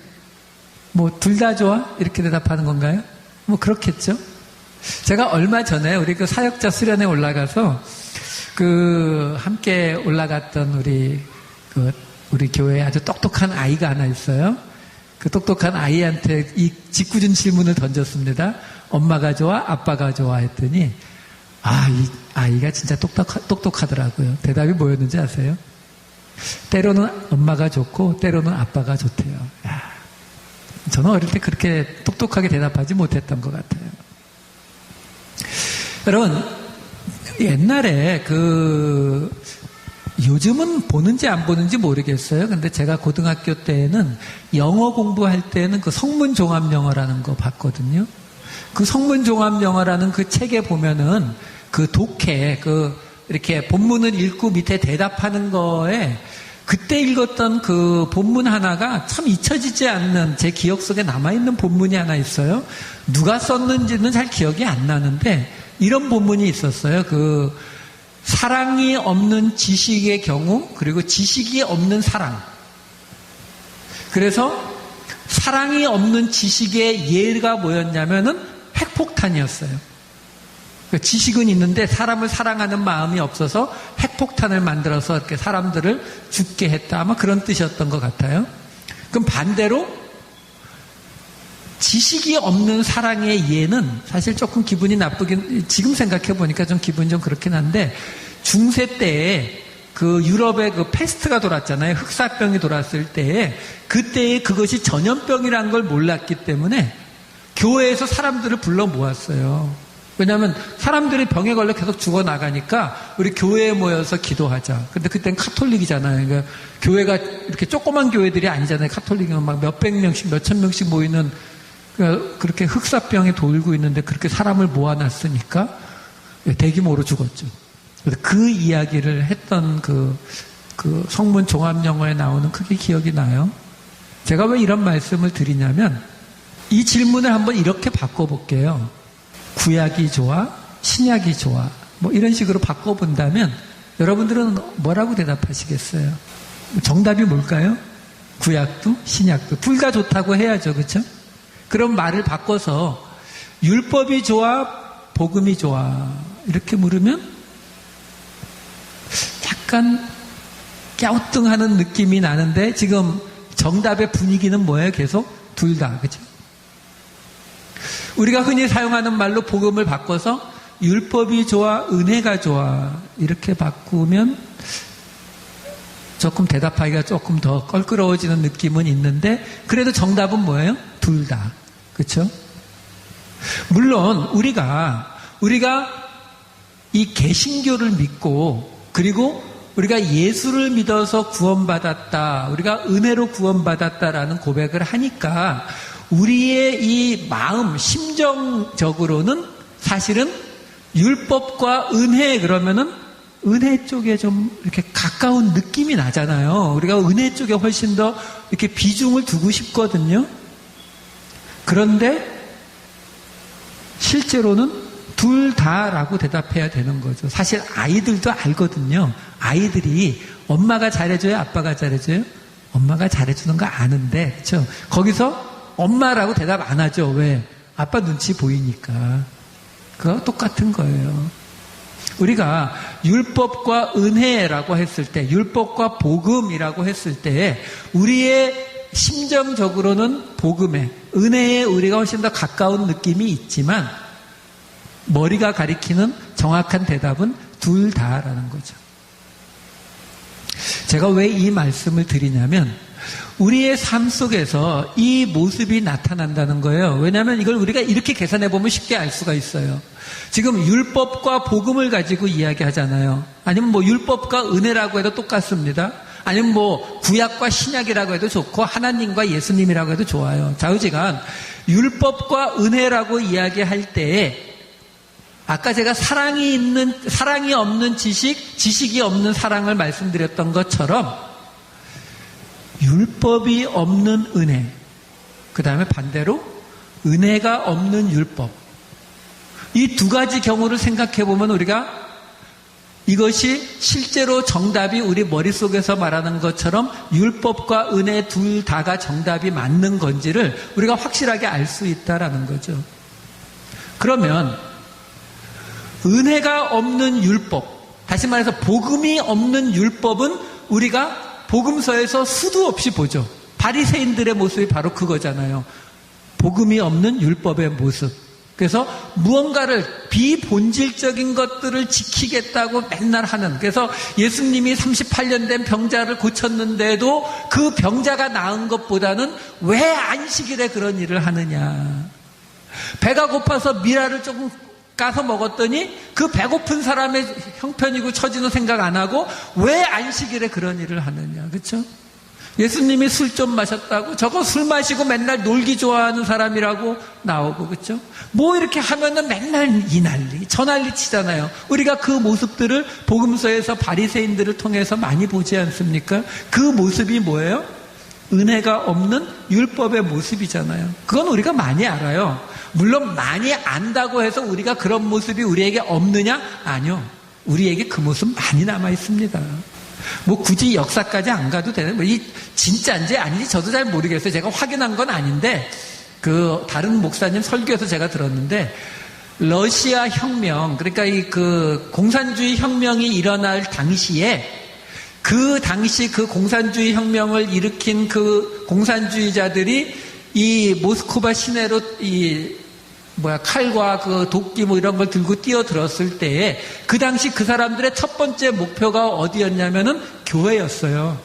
둘 다 좋아? 이렇게 대답하는 건가요? 그렇겠죠? 제가 얼마 전에 우리 그 사역자 수련회 올라가서 함께 올라갔던 우리 교회에 아주 똑똑한 아이가 하나 있어요. 그 똑똑한 아이한테 이 짓궂은 질문을 던졌습니다. 엄마가 좋아? 아빠가 좋아? 했더니, 이 아이가 진짜 똑똑하더라고요. 대답이 뭐였는지 아세요? 때로는 엄마가 좋고, 때로는 아빠가 좋대요. 저는 어릴 때 그렇게 똑똑하게 대답하지 못했던 것 같아요. 여러분, 옛날에 요즘은 보는지 안 보는지 모르겠어요. 근데 제가 고등학교 때에는 영어 공부할 때는 그 성문종합영어라는 거 봤거든요. 그 성문종합영어라는 그 책에 보면은 그 독해, 이렇게 본문을 읽고 밑에 대답하는 거에 그때 읽었던 그 본문 하나가 참 잊혀지지 않는, 제 기억 속에 남아있는 본문이 하나 있어요. 누가 썼는지는 잘 기억이 안 나는데 이런 본문이 있었어요. 사랑이 없는 지식의 경우, 그리고 지식이 없는 사랑. 그래서 사랑이 없는 지식의 예가 뭐였냐면은 핵폭탄이었어요. 지식은 있는데 사람을 사랑하는 마음이 없어서 핵폭탄을 만들어서 이렇게 사람들을 죽게 했다. 아마 그런 뜻이었던 것 같아요. 그럼 반대로 지식이 없는 사랑의 예는 사실 조금 기분이 나쁘긴, 지금 생각해 보니까 좀 기분이 좀 그렇긴 한데, 중세 때에 그 유럽에 그 패스트가 돌았잖아요. 흑사병이 돌았을 때에 그때에 그것이 전염병이라는 걸 몰랐기 때문에 교회에서 사람들을 불러 모았어요. 왜냐하면 사람들이 병에 걸려 계속 죽어나가니까 우리 교회에 모여서 기도하자. 근데 그땐 카톨릭이잖아요. 그러니까 교회가 이렇게 조그만 교회들이 아니잖아요. 카톨릭은 막 몇백 명씩, 몇천 명씩 모이는 그렇게 흑사병이 돌고 있는데 그렇게 사람을 모아놨으니까 대규모로 죽었죠. 그 이야기를 했던 그 성문 종합영어에 나오는 그게 기억이 나요. 제가 왜 이런 말씀을 드리냐면 이 질문을 한번 이렇게 바꿔볼게요. 구약이 좋아? 신약이 좋아? 뭐 이런 식으로 바꿔본다면 여러분들은 뭐라고 대답하시겠어요? 정답이 뭘까요? 구약도 신약도 둘 다 좋다고 해야죠. 그렇죠? 그럼 말을 바꿔서 율법이 좋아? 복음이 좋아? 이렇게 물으면 약간 갸우뚱하는 느낌이 나는데 지금 정답의 분위기는 뭐예요? 계속 둘 다. 그렇죠? 우리가 흔히 사용하는 말로 복음을 바꿔서 율법이 좋아, 은혜가 좋아 이렇게 바꾸면 조금 대답하기가 조금 더 껄끄러워지는 느낌은 있는데 그래도 정답은 뭐예요? 둘 다. 그렇죠? 물론 우리가 이 개신교를 믿고 그리고 우리가 예수를 믿어서 구원받았다, 우리가 은혜로 구원받았다라는 고백을 하니까 우리의 이 마음, 심정적으로는 사실은 율법과 은혜 그러면은 은혜 쪽에 좀 이렇게 가까운 느낌이 나잖아요. 우리가 은혜 쪽에 훨씬 더 이렇게 비중을 두고 싶거든요. 그런데 실제로는 둘 다라고 대답해야 되는 거죠. 사실 아이들도 알거든요. 아이들이 엄마가 잘해줘요? 아빠가 잘해줘요? 엄마가 잘해주는 거 아는데, 그렇죠? 거기서 엄마라고 대답 안 하죠. 왜? 아빠 눈치 보이니까. 그거 똑같은 거예요. 우리가 율법과 은혜라고 했을 때, 율법과 복음이라고 했을 때 우리의 심정적으로는 복음에, 은혜에 우리가 훨씬 더 가까운 느낌이 있지만 머리가 가리키는 정확한 대답은 둘 다라는 거죠. 제가 왜 이 말씀을 드리냐면 우리의 삶 속에서 이 모습이 나타난다는 거예요. 왜냐하면 이걸 우리가 이렇게 계산해 보면 쉽게 알 수가 있어요. 지금 율법과 복음을 가지고 이야기하잖아요. 아니면 뭐 율법과 은혜라고 해도 똑같습니다. 아니면 뭐 구약과 신약이라고 해도 좋고 하나님과 예수님이라고 해도 좋아요. 좌우지간 율법과 은혜라고 이야기할 때에 아까 제가 사랑이 없는 지식이 없는 사랑을 말씀드렸던 것처럼 율법이 없는 은혜, 그 다음에 반대로 은혜가 없는 율법, 이 두 가지 경우를 생각해 보면 우리가 이것이 실제로 정답이 우리 머릿속에서 말하는 것처럼 율법과 은혜 둘 다가 정답이 맞는 건지를 우리가 확실하게 알 수 있다라는 거죠. 그러면 은혜가 없는 율법, 다시 말해서 복음이 없는 율법은 우리가 복음서에서 수도 없이 보죠. 바리새인들의 모습이 바로 그거잖아요. 복음이 없는 율법의 모습. 그래서 무언가를 비본질적인 것들을 지키겠다고 맨날 하는, 그래서 예수님이 38년 된 병자를 고쳤는데도 그 병자가 나은 것보다는 왜 안식일에 그런 일을 하느냐. 배가 고파서 미라를 조금 까서 먹었더니 그 배고픈 사람의 형편이고 처지는 생각 안 하고 왜 안식일에 그런 일을 하느냐. 그렇죠? 예수님이 술 좀 마셨다고 저거 술 마시고 맨날 놀기 좋아하는 사람이라고 나오고, 그렇죠? 뭐 이렇게 하면은 맨날 이 난리 저 난리 치잖아요. 우리가 그 모습들을 복음서에서 바리새인들을 통해서 많이 보지 않습니까? 그 모습이 뭐예요? 은혜가 없는 율법의 모습이잖아요. 그건 우리가 많이 알아요. 물론 많이 안다고 해서 우리가 그런 모습이 우리에게 없느냐? 아니요. 우리에게 그 모습 많이 남아 있습니다. 뭐 굳이 역사까지 안 가도 되는, 뭐 이 진짜인지 아닌지 저도 잘 모르겠어요. 제가 확인한 건 아닌데 그 다른 목사님 설교에서 제가 들었는데 러시아 혁명, 그러니까 이 그 공산주의 혁명이 일어날 당시에 그 당시 그 공산주의 혁명을 일으킨 그 공산주의자들이 이 모스크바 시내로 이 칼과 그 도끼 뭐 이런 걸 들고 뛰어들었을 때에 그 당시 그 사람들의 첫 번째 목표가 어디였냐면은 교회였어요.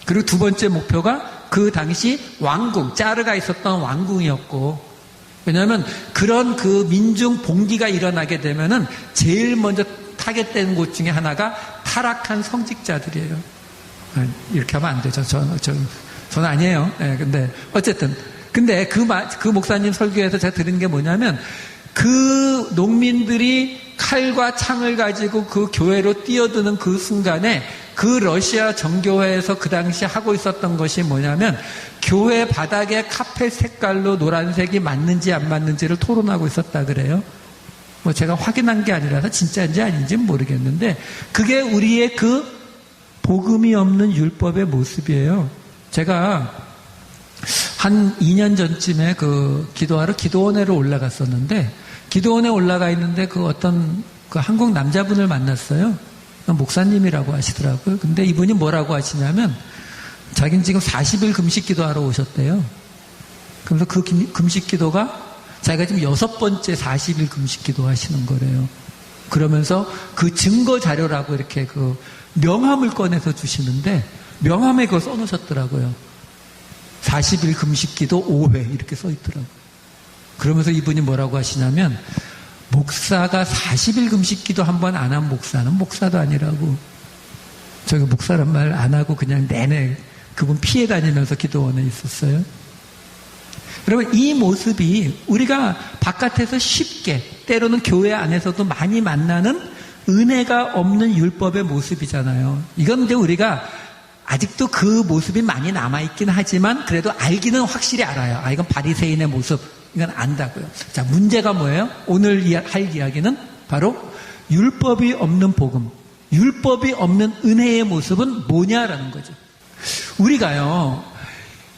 그리고 두 번째 목표가 그 당시 왕궁, 짜르가 있었던 왕궁이었고, 왜냐하면 그런 그 민중 봉기가 일어나게 되면은 제일 먼저 타겟되는 곳 중에 하나가 타락한 성직자들이에요. 이렇게 하면 안 되죠. 저는 아니에요. 네, 근데 어쨌든 근데 그 목사님 설교에서 제가 들은 게 뭐냐면, 그 농민들이 칼과 창을 가지고 그 교회로 뛰어드는 그 순간에 그 러시아 정교회에서 그 당시 하고 있었던 것이 뭐냐면, 교회 바닥에 카펫 색깔로 노란색이 맞는지 안 맞는지를 토론하고 있었다 그래요. 뭐 제가 확인한 게 아니라서 진짜인지 아닌지는 모르겠는데, 그게 우리의 그 복음이 없는 율법의 모습이에요. 제가 한 2년 전쯤에 그 기도하러 기도원회로 올라갔었는데, 기도원에 올라가 있는데 그 어떤 그 한국 남자분을 만났어요. 목사님이라고 하시더라고요. 근데 이분이 뭐라고 하시냐면, 자기는 지금 40일 금식 기도하러 오셨대요. 그래서 그 금식 기도가 자기가 지금 6번째 40일 금식 기도 하시는 거래요. 그러면서 그 증거 자료라고 이렇게 그 명함을 꺼내서 주시는데, 명함에 그거 써놓으셨더라고요. 40일 금식 기도 5회 이렇게 써 있더라고요. 그러면서 이분이 뭐라고 하시냐면, 목사가 40일 금식 기도 한 번 안 한 목사는 목사도 아니라고. 저기 목사란 말 안 하고 그냥 내내 그분 피해 다니면서 기도원에 있었어요. 여러분, 이 모습이 우리가 바깥에서 쉽게, 때로는 교회 안에서도 많이 만나는 은혜가 없는 율법의 모습이잖아요. 이건 근데 우리가 아직도 그 모습이 많이 남아있긴 하지만 그래도 알기는 확실히 알아요. 아, 이건 바리새인의 모습, 이건 안다고요. 자, 문제가 뭐예요? 오늘 할 이야기는 바로 율법이 없는 복음, 율법이 없는 은혜의 모습은 뭐냐라는 거죠. 우리가요,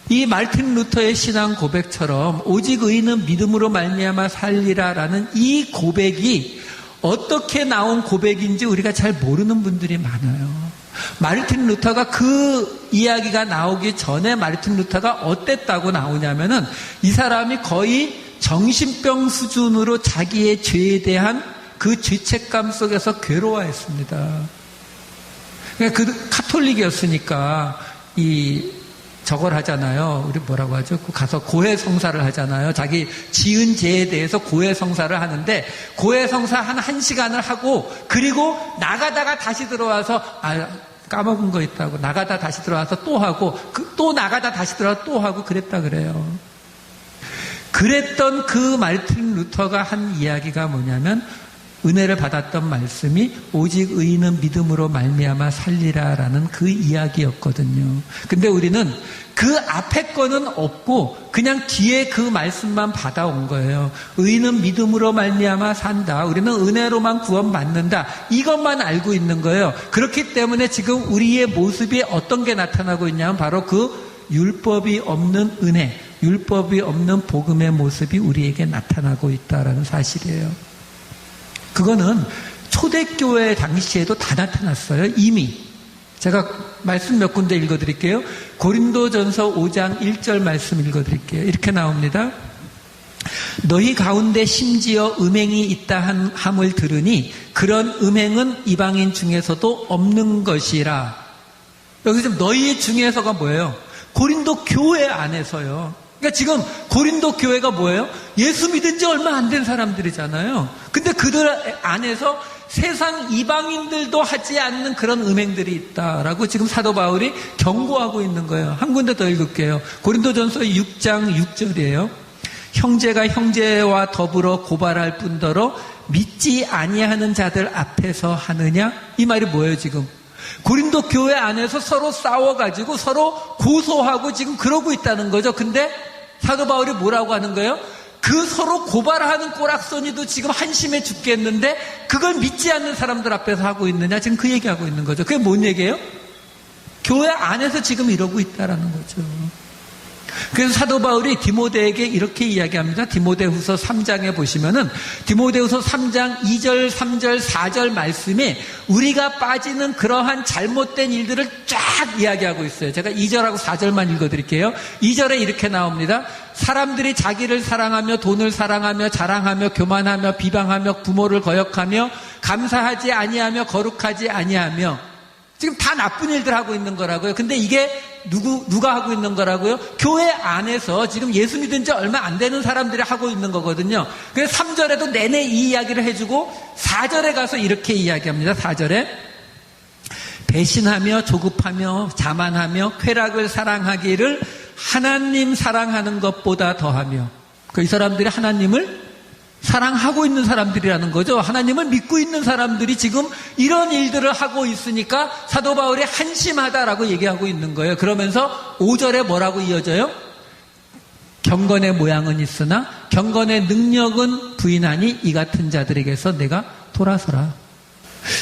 이 마르틴 루터의 신앙 고백처럼 오직 의인은 믿음으로 말미암아 살리라라는 이 고백이 어떻게 나온 고백인지 우리가 잘 모르는 분들이 많아요. 마르틴 루터가 그 이야기가 나오기 전에 마르틴 루터가 어땠다고 나오냐면은, 이 사람이 거의 정신병 수준으로 자기의 죄에 대한 그 죄책감 속에서 괴로워했습니다. 그러니까 그 카톨릭이었으니까 저걸 하잖아요. 우리 뭐라고 하죠? 가서 고해성사를 하잖아요. 자기 지은 죄에 대해서 고해성사를 하는데, 고해성사 한 1시간을 하고, 그리고 나가다가 다시 들어와서, 까먹은 거 있다고, 나가다 다시 들어와서 또 하고, 또 나가다 다시 들어와서 또 하고, 그랬다 그래요. 그랬던 그 마르틴 루터가 한 이야기가 뭐냐면, 은혜를 받았던 말씀이 오직 의인은 믿음으로 말미암아 살리라라는 그 이야기였거든요. 근데 우리는 그 앞에 거는 없고 그냥 뒤에 그 말씀만 받아온 거예요. 의인은 믿음으로 말미암아 산다. 우리는 은혜로만 구원받는다. 이것만 알고 있는 거예요. 그렇기 때문에 지금 우리의 모습이 어떤 게 나타나고 있냐면 바로 그 율법이 없는 은혜, 율법이 없는 복음의 모습이 우리에게 나타나고 있다라는 사실이에요. 그거는 초대교회 당시에도 다 나타났어요. 이미. 제가 말씀 몇 군데 읽어드릴게요. 고린도전서 5장 1절 말씀 읽어드릴게요. 이렇게 나옵니다. 너희 가운데 심지어 음행이 있다 함을 들으니 그런 음행은 이방인 중에서도 없는 것이라. 여기 지금 너희 중에서가 뭐예요? 고린도 교회 안에서요. 그러니까 지금 고린도 교회가 뭐예요? 예수 믿은 지 얼마 안 된 사람들이잖아요. 근데 그들 안에서 세상 이방인들도 하지 않는 그런 음행들이 있다라고 지금 사도 바울이 경고하고 있는 거예요. 한 군데 더 읽을게요. 고린도전서 6장 6절이에요. 형제가 형제와 더불어 고발할 뿐더러 믿지 아니하는 자들 앞에서 하느냐? 이 말이 뭐예요 지금? 고린도 교회 안에서 서로 싸워가지고 서로 고소하고 지금 그러고 있다는 거죠. 근데 사도 바울이 뭐라고 하는 거예요? 그 서로 고발하는 꼬락서니도 지금 한심해 죽겠는데 그걸 믿지 않는 사람들 앞에서 하고 있느냐? 지금 그 얘기하고 있는 거죠. 그게 뭔 얘기예요? 교회 안에서 지금 이러고 있다라는 거죠. 그래서 사도 바울이 디모데에게 이렇게 이야기합니다. 디모데후서 3장에 보시면은 디모데후서 3장 2절, 3절, 4절 말씀에 우리가 빠지는 그러한 잘못된 일들을 쫙 이야기하고 있어요. 제가 2절하고 4절만 읽어드릴게요. 2절에 이렇게 나옵니다. 사람들이 자기를 사랑하며 돈을 사랑하며 자랑하며 교만하며 비방하며 부모를 거역하며 감사하지 아니하며 거룩하지 아니하며, 지금 다 나쁜 일들 하고 있는 거라고요. 근데 이게 누가 하고 있는 거라고요? 교회 안에서 지금 예수 믿은 지 얼마 안 되는 사람들이 하고 있는 거거든요. 그래서 3절에도 내내 이 이야기를 해주고 4절에 가서 이렇게 이야기합니다. 4절에 배신하며 조급하며 자만하며 쾌락을 사랑하기를 하나님 사랑하는 것보다 더하며, 이 사람들이 하나님을 사랑하고 있는 사람들이라는 거죠. 하나님을 믿고 있는 사람들이 지금 이런 일들을 하고 있으니까 사도 바울이 한심하다라고 얘기하고 있는 거예요. 그러면서 5절에 뭐라고 이어져요? 경건의 모양은 있으나 경건의 능력은 부인하니 이 같은 자들에게서 내가 돌아서라.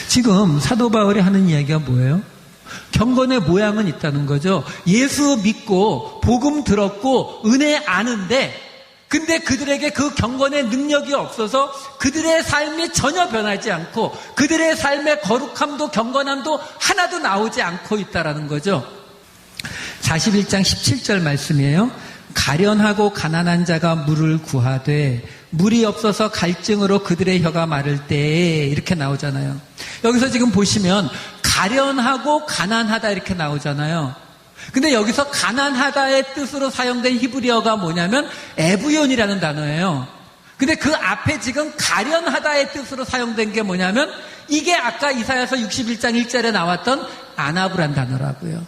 지금 사도 바울이 하는 이야기가 뭐예요? 경건의 모양은 있다는 거죠. 예수 믿고 복음 들었고 은혜 아는데, 근데 그들에게 그 경건의 능력이 없어서 그들의 삶이 전혀 변하지 않고 그들의 삶의 거룩함도 경건함도 하나도 나오지 않고 있다라는 거죠. 41장 17절 말씀이에요. 가련하고 가난한 자가 물을 구하되 물이 없어서 갈증으로 그들의 혀가 마를 때에, 이렇게 나오잖아요. 여기서 지금 보시면 가련하고 가난하다 이렇게 나오잖아요. 근데 여기서 가난하다의 뜻으로 사용된 히브리어가 뭐냐면 에브연이라는 단어예요. 근데 그 앞에 지금 가련하다의 뜻으로 사용된 게 뭐냐면 이게 아까 이사야서 61장 1절에 나왔던 아나브란 단어라고요.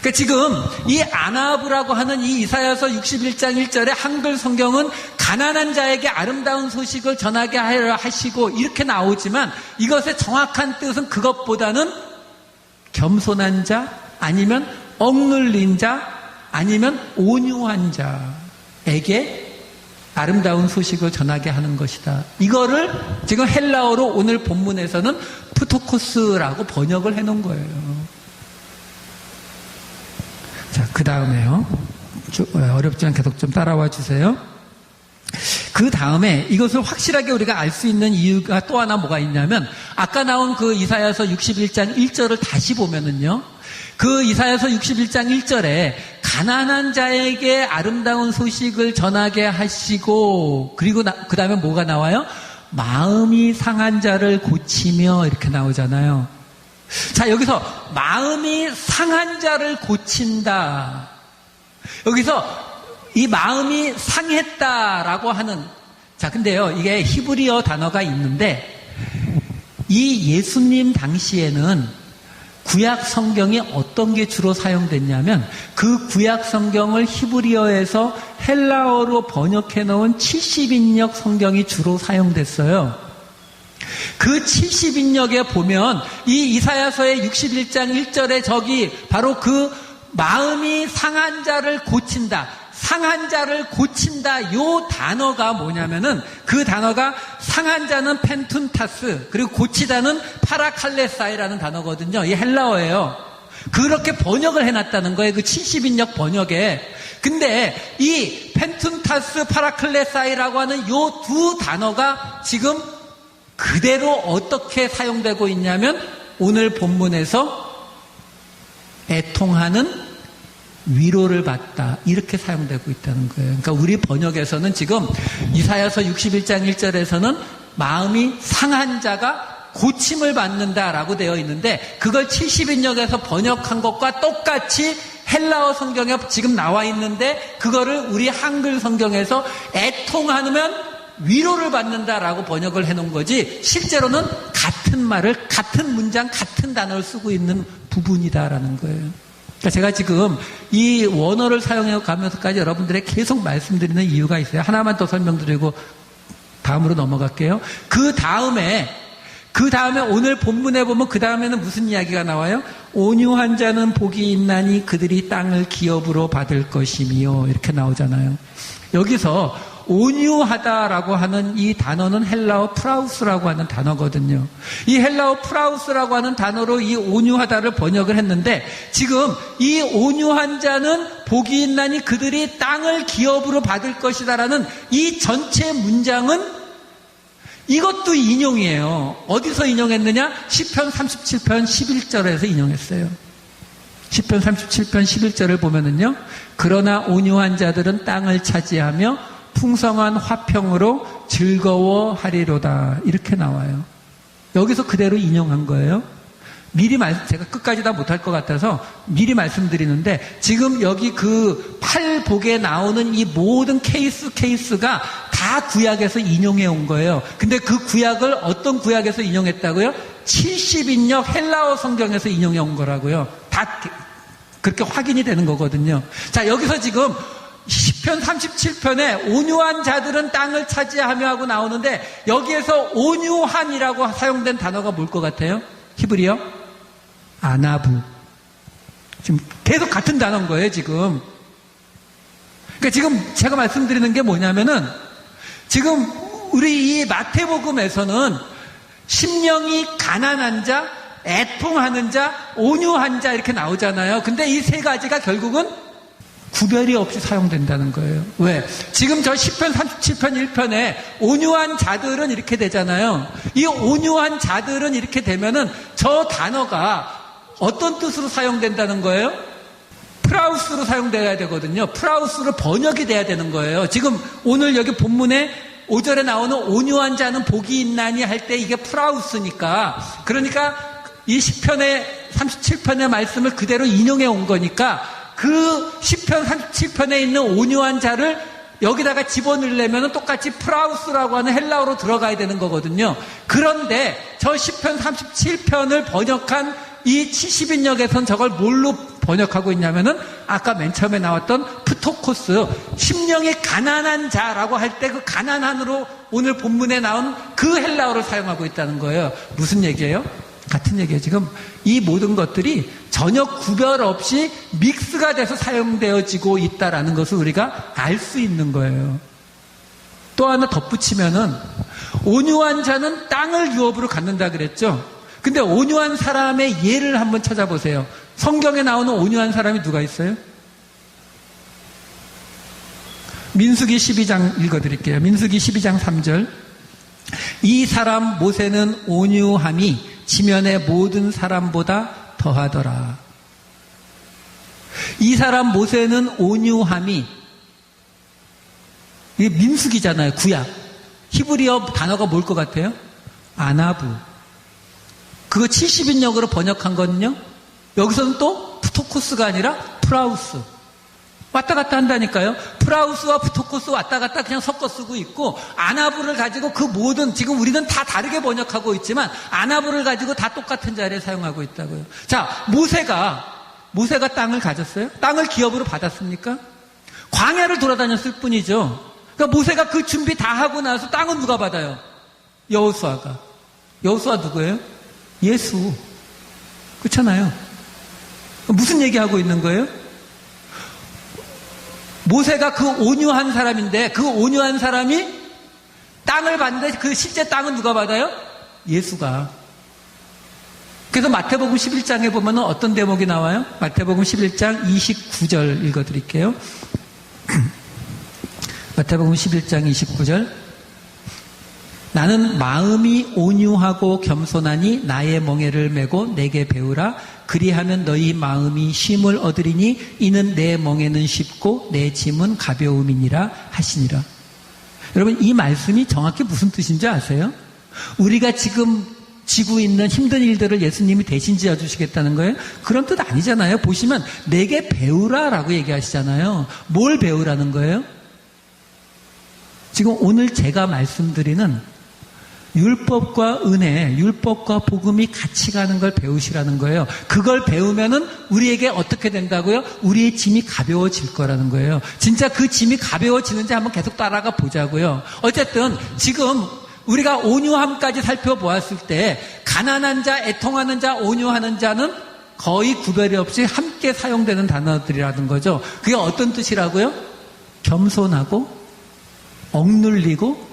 그러니까 지금 이 아나브라고 하는 이 이사야서 61장 1절에 한글 성경은 가난한 자에게 아름다운 소식을 전하게 하려 하시고 이렇게 나오지만 이것의 정확한 뜻은 그것보다는 겸손한 자, 아니면 억눌린 자, 아니면 온유한 자에게 아름다운 소식을 전하게 하는 것이다. 이거를 지금 헬라어로 오늘 본문에서는 프토코스라고 번역을 해놓은 거예요. 자, 그 다음에요. 어렵지만 계속 좀 따라와 주세요. 그 다음에 이것을 확실하게 우리가 알 수 있는 이유가 또 하나 뭐가 있냐면, 아까 나온 그 이사야서 61장 1절을 다시 보면은요, 그 이사야서 61장 1절에 가난한 자에게 아름다운 소식을 전하게 하시고, 그리고 그 다음에 뭐가 나와요? 마음이 상한 자를 고치며, 이렇게 나오잖아요. 자, 여기서 마음이 상한 자를 고친다. 여기서 이 마음이 상했다라고 하는, 자, 근데요, 이게 히브리어 단어가 있는데, 이 예수님 당시에는 구약 성경이 어떤 게 주로 사용됐냐면, 그 구약 성경을 히브리어에서 헬라어로 번역해 놓은 70인역 성경이 주로 사용됐어요. 그 70인역에 보면 이 이사야서의 61장 1절에 저기 바로 그 마음이 상한 자를 고친다, 상한 자를 고친다, 요 단어가 뭐냐면은, 그 단어가 상한 자는 펜툰타스, 그리고 고치다는 파라칼레사이라는 단어거든요. 이 헬라어예요. 그렇게 번역을 해놨다는 거예요. 그 70인역 번역에. 근데 이 펜툰타스, 파라칼레사이라고 하는 요 두 단어가 지금 그대로 어떻게 사용되고 있냐면, 오늘 본문에서 애통하는, 위로를 받다, 이렇게 사용되고 있다는 거예요. 그러니까 우리 번역에서는 지금 이사야서 61장 1절에서는 마음이 상한 자가 고침을 받는다라고 되어 있는데, 그걸 70인역에서 번역한 것과 똑같이 헬라어 성경에 지금 나와 있는데, 그거를 우리 한글 성경에서 애통하면 위로를 받는다라고 번역을 해놓은 거지, 실제로는 같은 말을, 같은 문장, 같은 단어를 쓰고 있는 부분이다라는 거예요. 그러니까 제가 지금 이 원어를 사용해 가면서까지 여러분들에게 계속 말씀드리는 이유가 있어요. 하나만 더 설명드리고 다음으로 넘어갈게요. 그 다음에 오늘 본문에 보면 그 다음에는 무슨 이야기가 나와요? 온유한 자는 복이 있나니 그들이 땅을 기업으로 받을 것이며, 이렇게 나오잖아요. 여기서 온유하다라고 하는 이 단어는 헬라어 프라우스라고 하는 단어거든요. 이 헬라어 프라우스라고 하는 단어로 이 온유하다를 번역을 했는데, 지금 이 온유한 자는 복이 있나니 그들이 땅을 기업으로 받을 것이다라는 이 전체 문장은 이것도 인용이에요. 어디서 인용했느냐? 시편 37편 11절에서 인용했어요. 시편 37편 11절을 보면은요. 그러나 온유한 자들은 땅을 차지하며 풍성한 화평으로 즐거워하리로다. 이렇게 나와요. 여기서 그대로 인용한 거예요. 제가 끝까지 다 못할 것 같아서 미리 말씀드리는데, 지금 여기 그 팔복에 나오는 이 모든 케이스가 다 구약에서 인용해 온 거예요. 근데 그 구약을 어떤 구약에서 인용했다고요? 70인역 헬라어 성경에서 인용해 온 거라고요. 다 그렇게 확인이 되는 거거든요. 자, 여기서 지금 시편 37편에 온유한 자들은 땅을 차지하며 하고 나오는데, 여기에서 온유한이라고 사용된 단어가 뭘 것 같아요? 히브리어? 아나부. 지금 계속 같은 단어인 거예요, 지금. 그러니까 지금 제가 말씀드리는 게 뭐냐면은, 지금 우리 이 마태복음에서는 심령이 가난한 자, 애통하는 자, 온유한 자 이렇게 나오잖아요. 근데 이 세 가지가 결국은 구별이 없이 사용된다는 거예요. 왜? 지금 저 시편 37편 1편에 온유한 자들은 이렇게 되잖아요. 이 온유한 자들은 이렇게 되면은 저 단어가 어떤 뜻으로 사용된다는 거예요? 프라우스로 사용돼야 되거든요. 프라우스로 번역이 돼야 되는 거예요. 지금 오늘 여기 본문에 5절에 나오는 온유한 자는 복이 있나니 할 때 이게 프라우스니까, 그러니까 이 시편의 37편의 말씀을 그대로 인용해 온 거니까 그 시편 37편에 있는 온유한 자를 여기다가 집어넣으려면 똑같이 프라우스라고 하는 헬라어로 들어가야 되는 거거든요. 그런데 저 시편 37편을 번역한 이 70인역에선 저걸 뭘로 번역하고 있냐면은 아까 맨 처음에 나왔던 프토코스, 심령이 가난한 자라고 할 때 그 가난한으로 오늘 본문에 나온 그 헬라어를 사용하고 있다는 거예요. 무슨 얘기예요? 같은 얘기예요. 지금 이 모든 것들이 전혀 구별 없이 믹스가 돼서 사용되어지고 있다라는 것을 우리가 알 수 있는 거예요. 또 하나 덧붙이면은 온유한 자는 땅을 유업으로 갖는다 그랬죠. 근데 온유한 사람의 예를 한번 찾아보세요. 성경에 나오는 온유한 사람이 누가 있어요? 민수기 12장 읽어드릴게요. 민수기 12장 3절. 이 사람 모세는 온유함이 지면의 모든 사람보다 더하더라. 이 사람 모세는 온유함이, 이게 민수기잖아요. 구약. 히브리어 단어가 뭘 것 같아요? 아나부. 그거 70인역으로 번역한 거는요, 여기서는 또 프토코스가 아니라 프라우스. 왔다 갔다 한다니까요. 프라우스와 프토코스 왔다 갔다 그냥 섞어 쓰고 있고, 아나부를 가지고 그 모든, 지금 우리는 다 다르게 번역하고 있지만 아나부를 가지고 다 똑같은 자리에 사용하고 있다고요. 자, 모세가 땅을 가졌어요? 땅을 기업으로 받았습니까? 광야를 돌아다녔을 뿐이죠. 그러니까 모세가 그 준비 다 하고 나서 땅은 누가 받아요? 여호수아가. 여호수아 누구예요? 예수. 그렇잖아요. 무슨 얘기하고 있는 거예요? 모세가 그 온유한 사람인데, 그 온유한 사람이 땅을 받는데 그 실제 땅은 누가 받아요? 예수가. 그래서 마태복음 11장에 보면 어떤 대목이 나와요? 마태복음 11장 29절 읽어드릴게요. 마태복음 11장 29절. 나는 마음이 온유하고 겸손하니 나의 멍에를 메고 내게 배우라. 그리하면 너희 마음이 쉼을 얻으리니 이는 내 멍에는 쉽고 내 짐은 가벼움이니라 하시니라. 여러분, 이 말씀이 정확히 무슨 뜻인지 아세요? 우리가 지금 지고 있는 힘든 일들을 예수님이 대신 지어주시겠다는 거예요? 그런 뜻 아니잖아요. 보시면 내게 배우라라고 얘기하시잖아요. 뭘 배우라는 거예요? 지금 오늘 제가 말씀드리는 율법과 은혜, 율법과 복음이 같이 가는 걸 배우시라는 거예요. 그걸 배우면은 우리에게 어떻게 된다고요? 우리의 짐이 가벼워질 거라는 거예요. 진짜 그 짐이 가벼워지는지 한번 계속 따라가 보자고요. 어쨌든 지금 우리가 온유함까지 살펴보았을 때 가난한 자, 애통하는 자, 온유하는 자는 거의 구별이 없이 함께 사용되는 단어들이라는 거죠. 그게 어떤 뜻이라고요? 겸손하고 억눌리고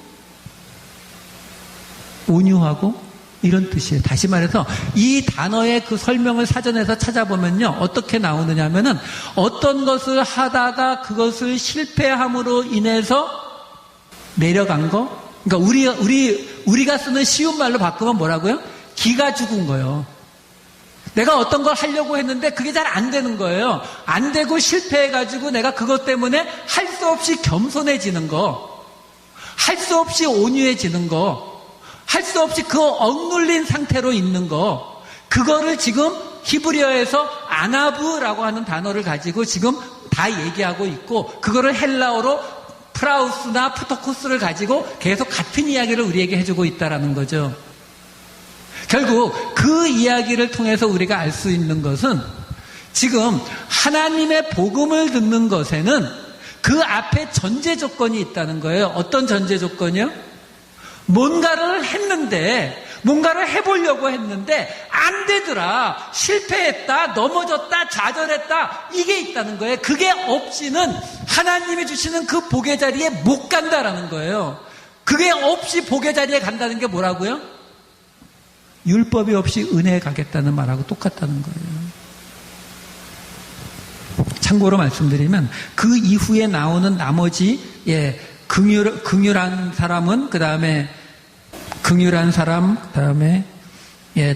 온유하고 이런 뜻이에요. 다시 말해서 이 단어의 그 설명을 사전에서 찾아보면요. 어떻게 나오느냐 하면은 어떤 것을 하다가 그것을 실패함으로 인해서 내려간 거. 그러니까 우리가 쓰는 쉬운 말로 바꾸면 뭐라고요? 기가 죽은 거예요. 내가 어떤 걸 하려고 했는데 그게 잘 안 되는 거예요. 안 되고 실패해가지고 내가 그것 때문에 할 수 없이 겸손해지는 거, 할 수 없이 온유해지는 거, 할 수 없이 그 억눌린 상태로 있는 거, 그거를 지금 히브리어에서 아나브라고 하는 단어를 가지고 지금 다 얘기하고 있고, 그거를 헬라어로 프라우스나 푸토코스를 가지고 계속 같은 이야기를 우리에게 해주고 있다라는 거죠. 결국 그 이야기를 통해서 우리가 알 수 있는 것은 지금 하나님의 복음을 듣는 것에는 그 앞에 전제 조건이 있다는 거예요. 어떤 전제 조건이요? 뭔가를 했는데, 뭔가를 해보려고 했는데 안 되더라, 실패했다, 넘어졌다, 좌절했다, 이게 있다는 거예요. 그게 없이는 하나님이 주시는 그 복의 자리에 못 간다라는 거예요. 그게 없이 복의 자리에 간다는 게 뭐라고요? 율법이 없이 은혜에 가겠다는 말하고 똑같다는 거예요. 참고로 말씀드리면 그 이후에 나오는 나머지 긍휼한 사람은 그다음에 긍휼한 사람, 그다음에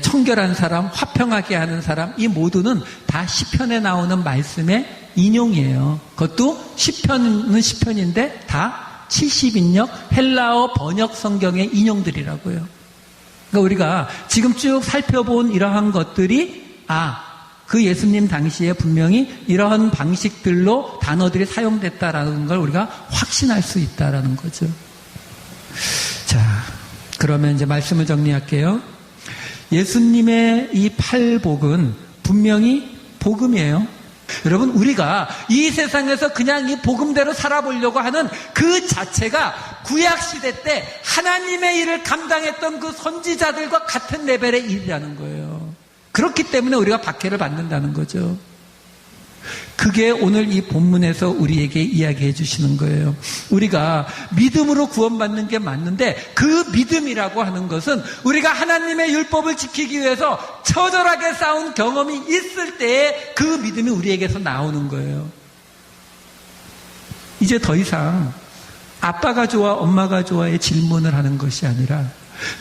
청결한 사람, 화평하게 하는 사람, 이 모두는 다 시편에 나오는 말씀의 인용이에요. 그것도 시편은 시편인데 다 70인역 헬라어 번역 성경의 인용들이라고요. 그러니까 우리가 지금 쭉 살펴본 이러한 것들이 그 예수님 당시에 분명히 이러한 방식들로 단어들이 사용됐다라는 걸 우리가 확신할 수 있다라는 거죠. 자, 그러면 이제 말씀을 정리할게요. 예수님의 이 팔복은 분명히 복음이에요. 여러분, 우리가 이 세상에서 그냥 이 복음대로 살아보려고 하는 그 자체가 구약시대 때 하나님의 일을 감당했던 그 선지자들과 같은 레벨의 일이라는 거예요. 그렇기 때문에 우리가 박해를 받는다는 거죠. 그게 오늘 이 본문에서 우리에게 이야기해 주시는 거예요. 우리가 믿음으로 구원받는 게 맞는데, 그 믿음이라고 하는 것은 우리가 하나님의 율법을 지키기 위해서 처절하게 싸운 경험이 있을 때에 그 믿음이 우리에게서 나오는 거예요. 이제 더 이상 아빠가 좋아 엄마가 좋아의 질문을 하는 것이 아니라,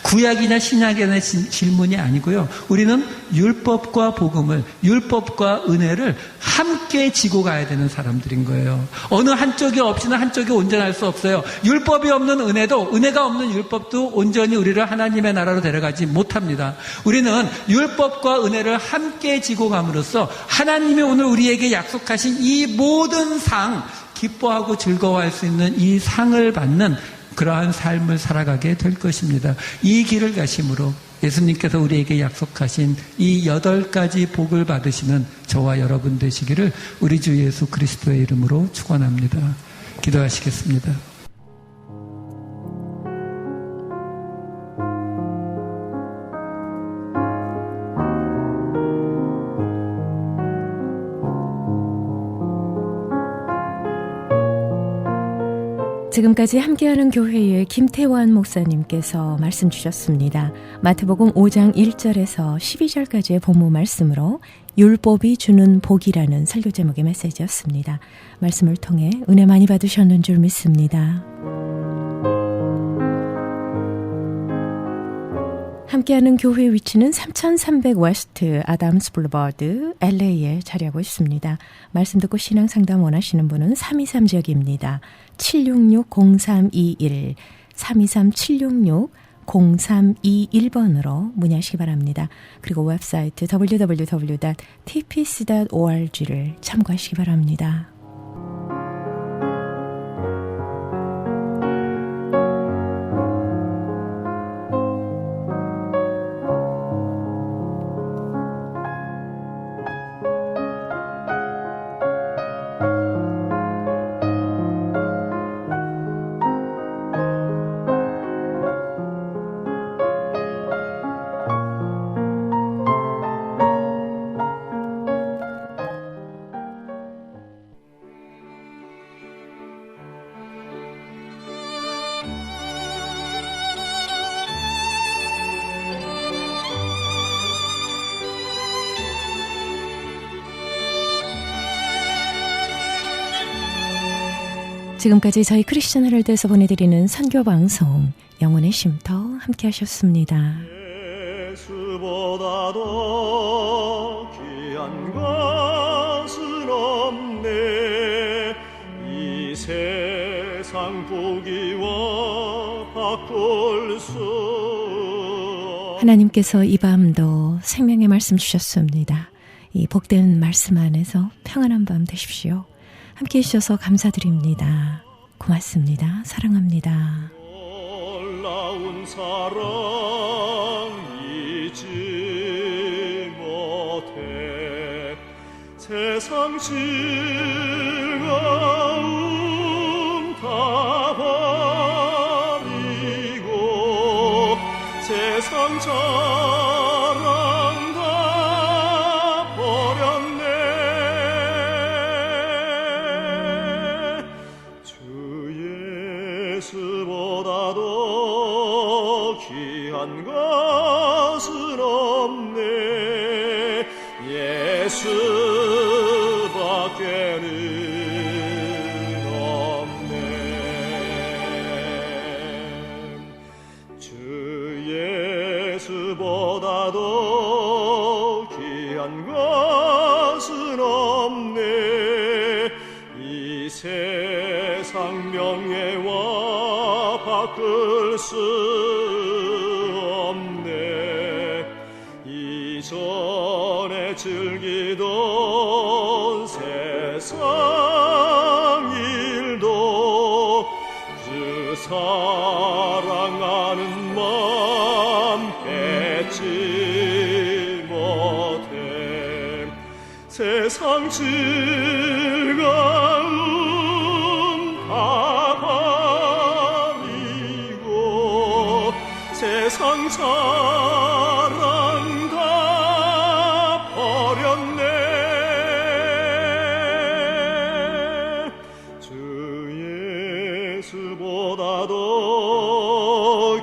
구약이나 신약의 질문이 아니고요. 우리는 율법과 복음을, 율법과 은혜를 함께 지고 가야 되는 사람들인 거예요. 어느 한쪽이 없이는 한쪽이 온전할 수 없어요. 율법이 없는 은혜도, 은혜가 없는 율법도 온전히 우리를 하나님의 나라로 데려가지 못합니다. 우리는 율법과 은혜를 함께 지고 감으로써 하나님이 오늘 우리에게 약속하신 이 모든 상, 기뻐하고 즐거워할 수 있는 이 상을 받는 그러한 삶을 살아가게 될 것입니다. 이 길을 가심으로 예수님께서 우리에게 약속하신 이 8가지 복을 받으시는 저와 여러분 되시기를 우리 주 예수 그리스도의 이름으로 축원합니다. 기도하시겠습니다. 지금까지 함께하는 교회의 김태환 목사님께서 말씀 주셨습니다. 마태복음 5장 1절에서 12절까지의 본문 말씀으로 율법이 주는 복이라는 설교 제목의 메시지였습니다. 말씀을 통해 은혜 많이 받으셨는 줄 믿습니다. 함께하는 교회 위치는 3300 웨스트 아담스 블루버드 LA에 자리하고 있습니다. 말씀 듣고 신앙 상담 원하시는 분은 323지역입니다. 766-0321 323-766-0321번으로 문의하시기 바랍니다. 그리고 웹사이트 www.tpc.org를 참고하시기 바랍니다. 지금까지 저희 크리스천 헤럴드에서 보내드리는 선교방송 영혼의 쉼터 함께 하셨습니다. 예수보다도 귀한 것은 없네. 이 세상 보기와 바꿀 수. 하나님께서 이 밤도 생명의 말씀 주셨습니다. 이 복된 말씀 안에서 평안한 밤 되십시오. 함께 해주셔서 감사드립니다. 고맙습니다. 사랑합니다. 놀라운 사랑 잊지 못해. 세상 즐거움 다 버리고 세상 자랑 다 버렸네. 주 예수보다도 귀한 것은 없네. 예수밖에는 없네. 주 예수보다도 귀한 것은 없네. 이 세상 명예와 바꿀 수 없네. 이전에 즐기던 세상 일도 그 사랑하는 마음 뺏지 못해. 세상 즐거움 다 버리고 세상 자랑 다 버렸네. 주 예수보다도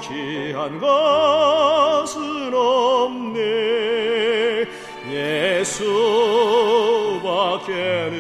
귀한 것은 없네. 예수밖에는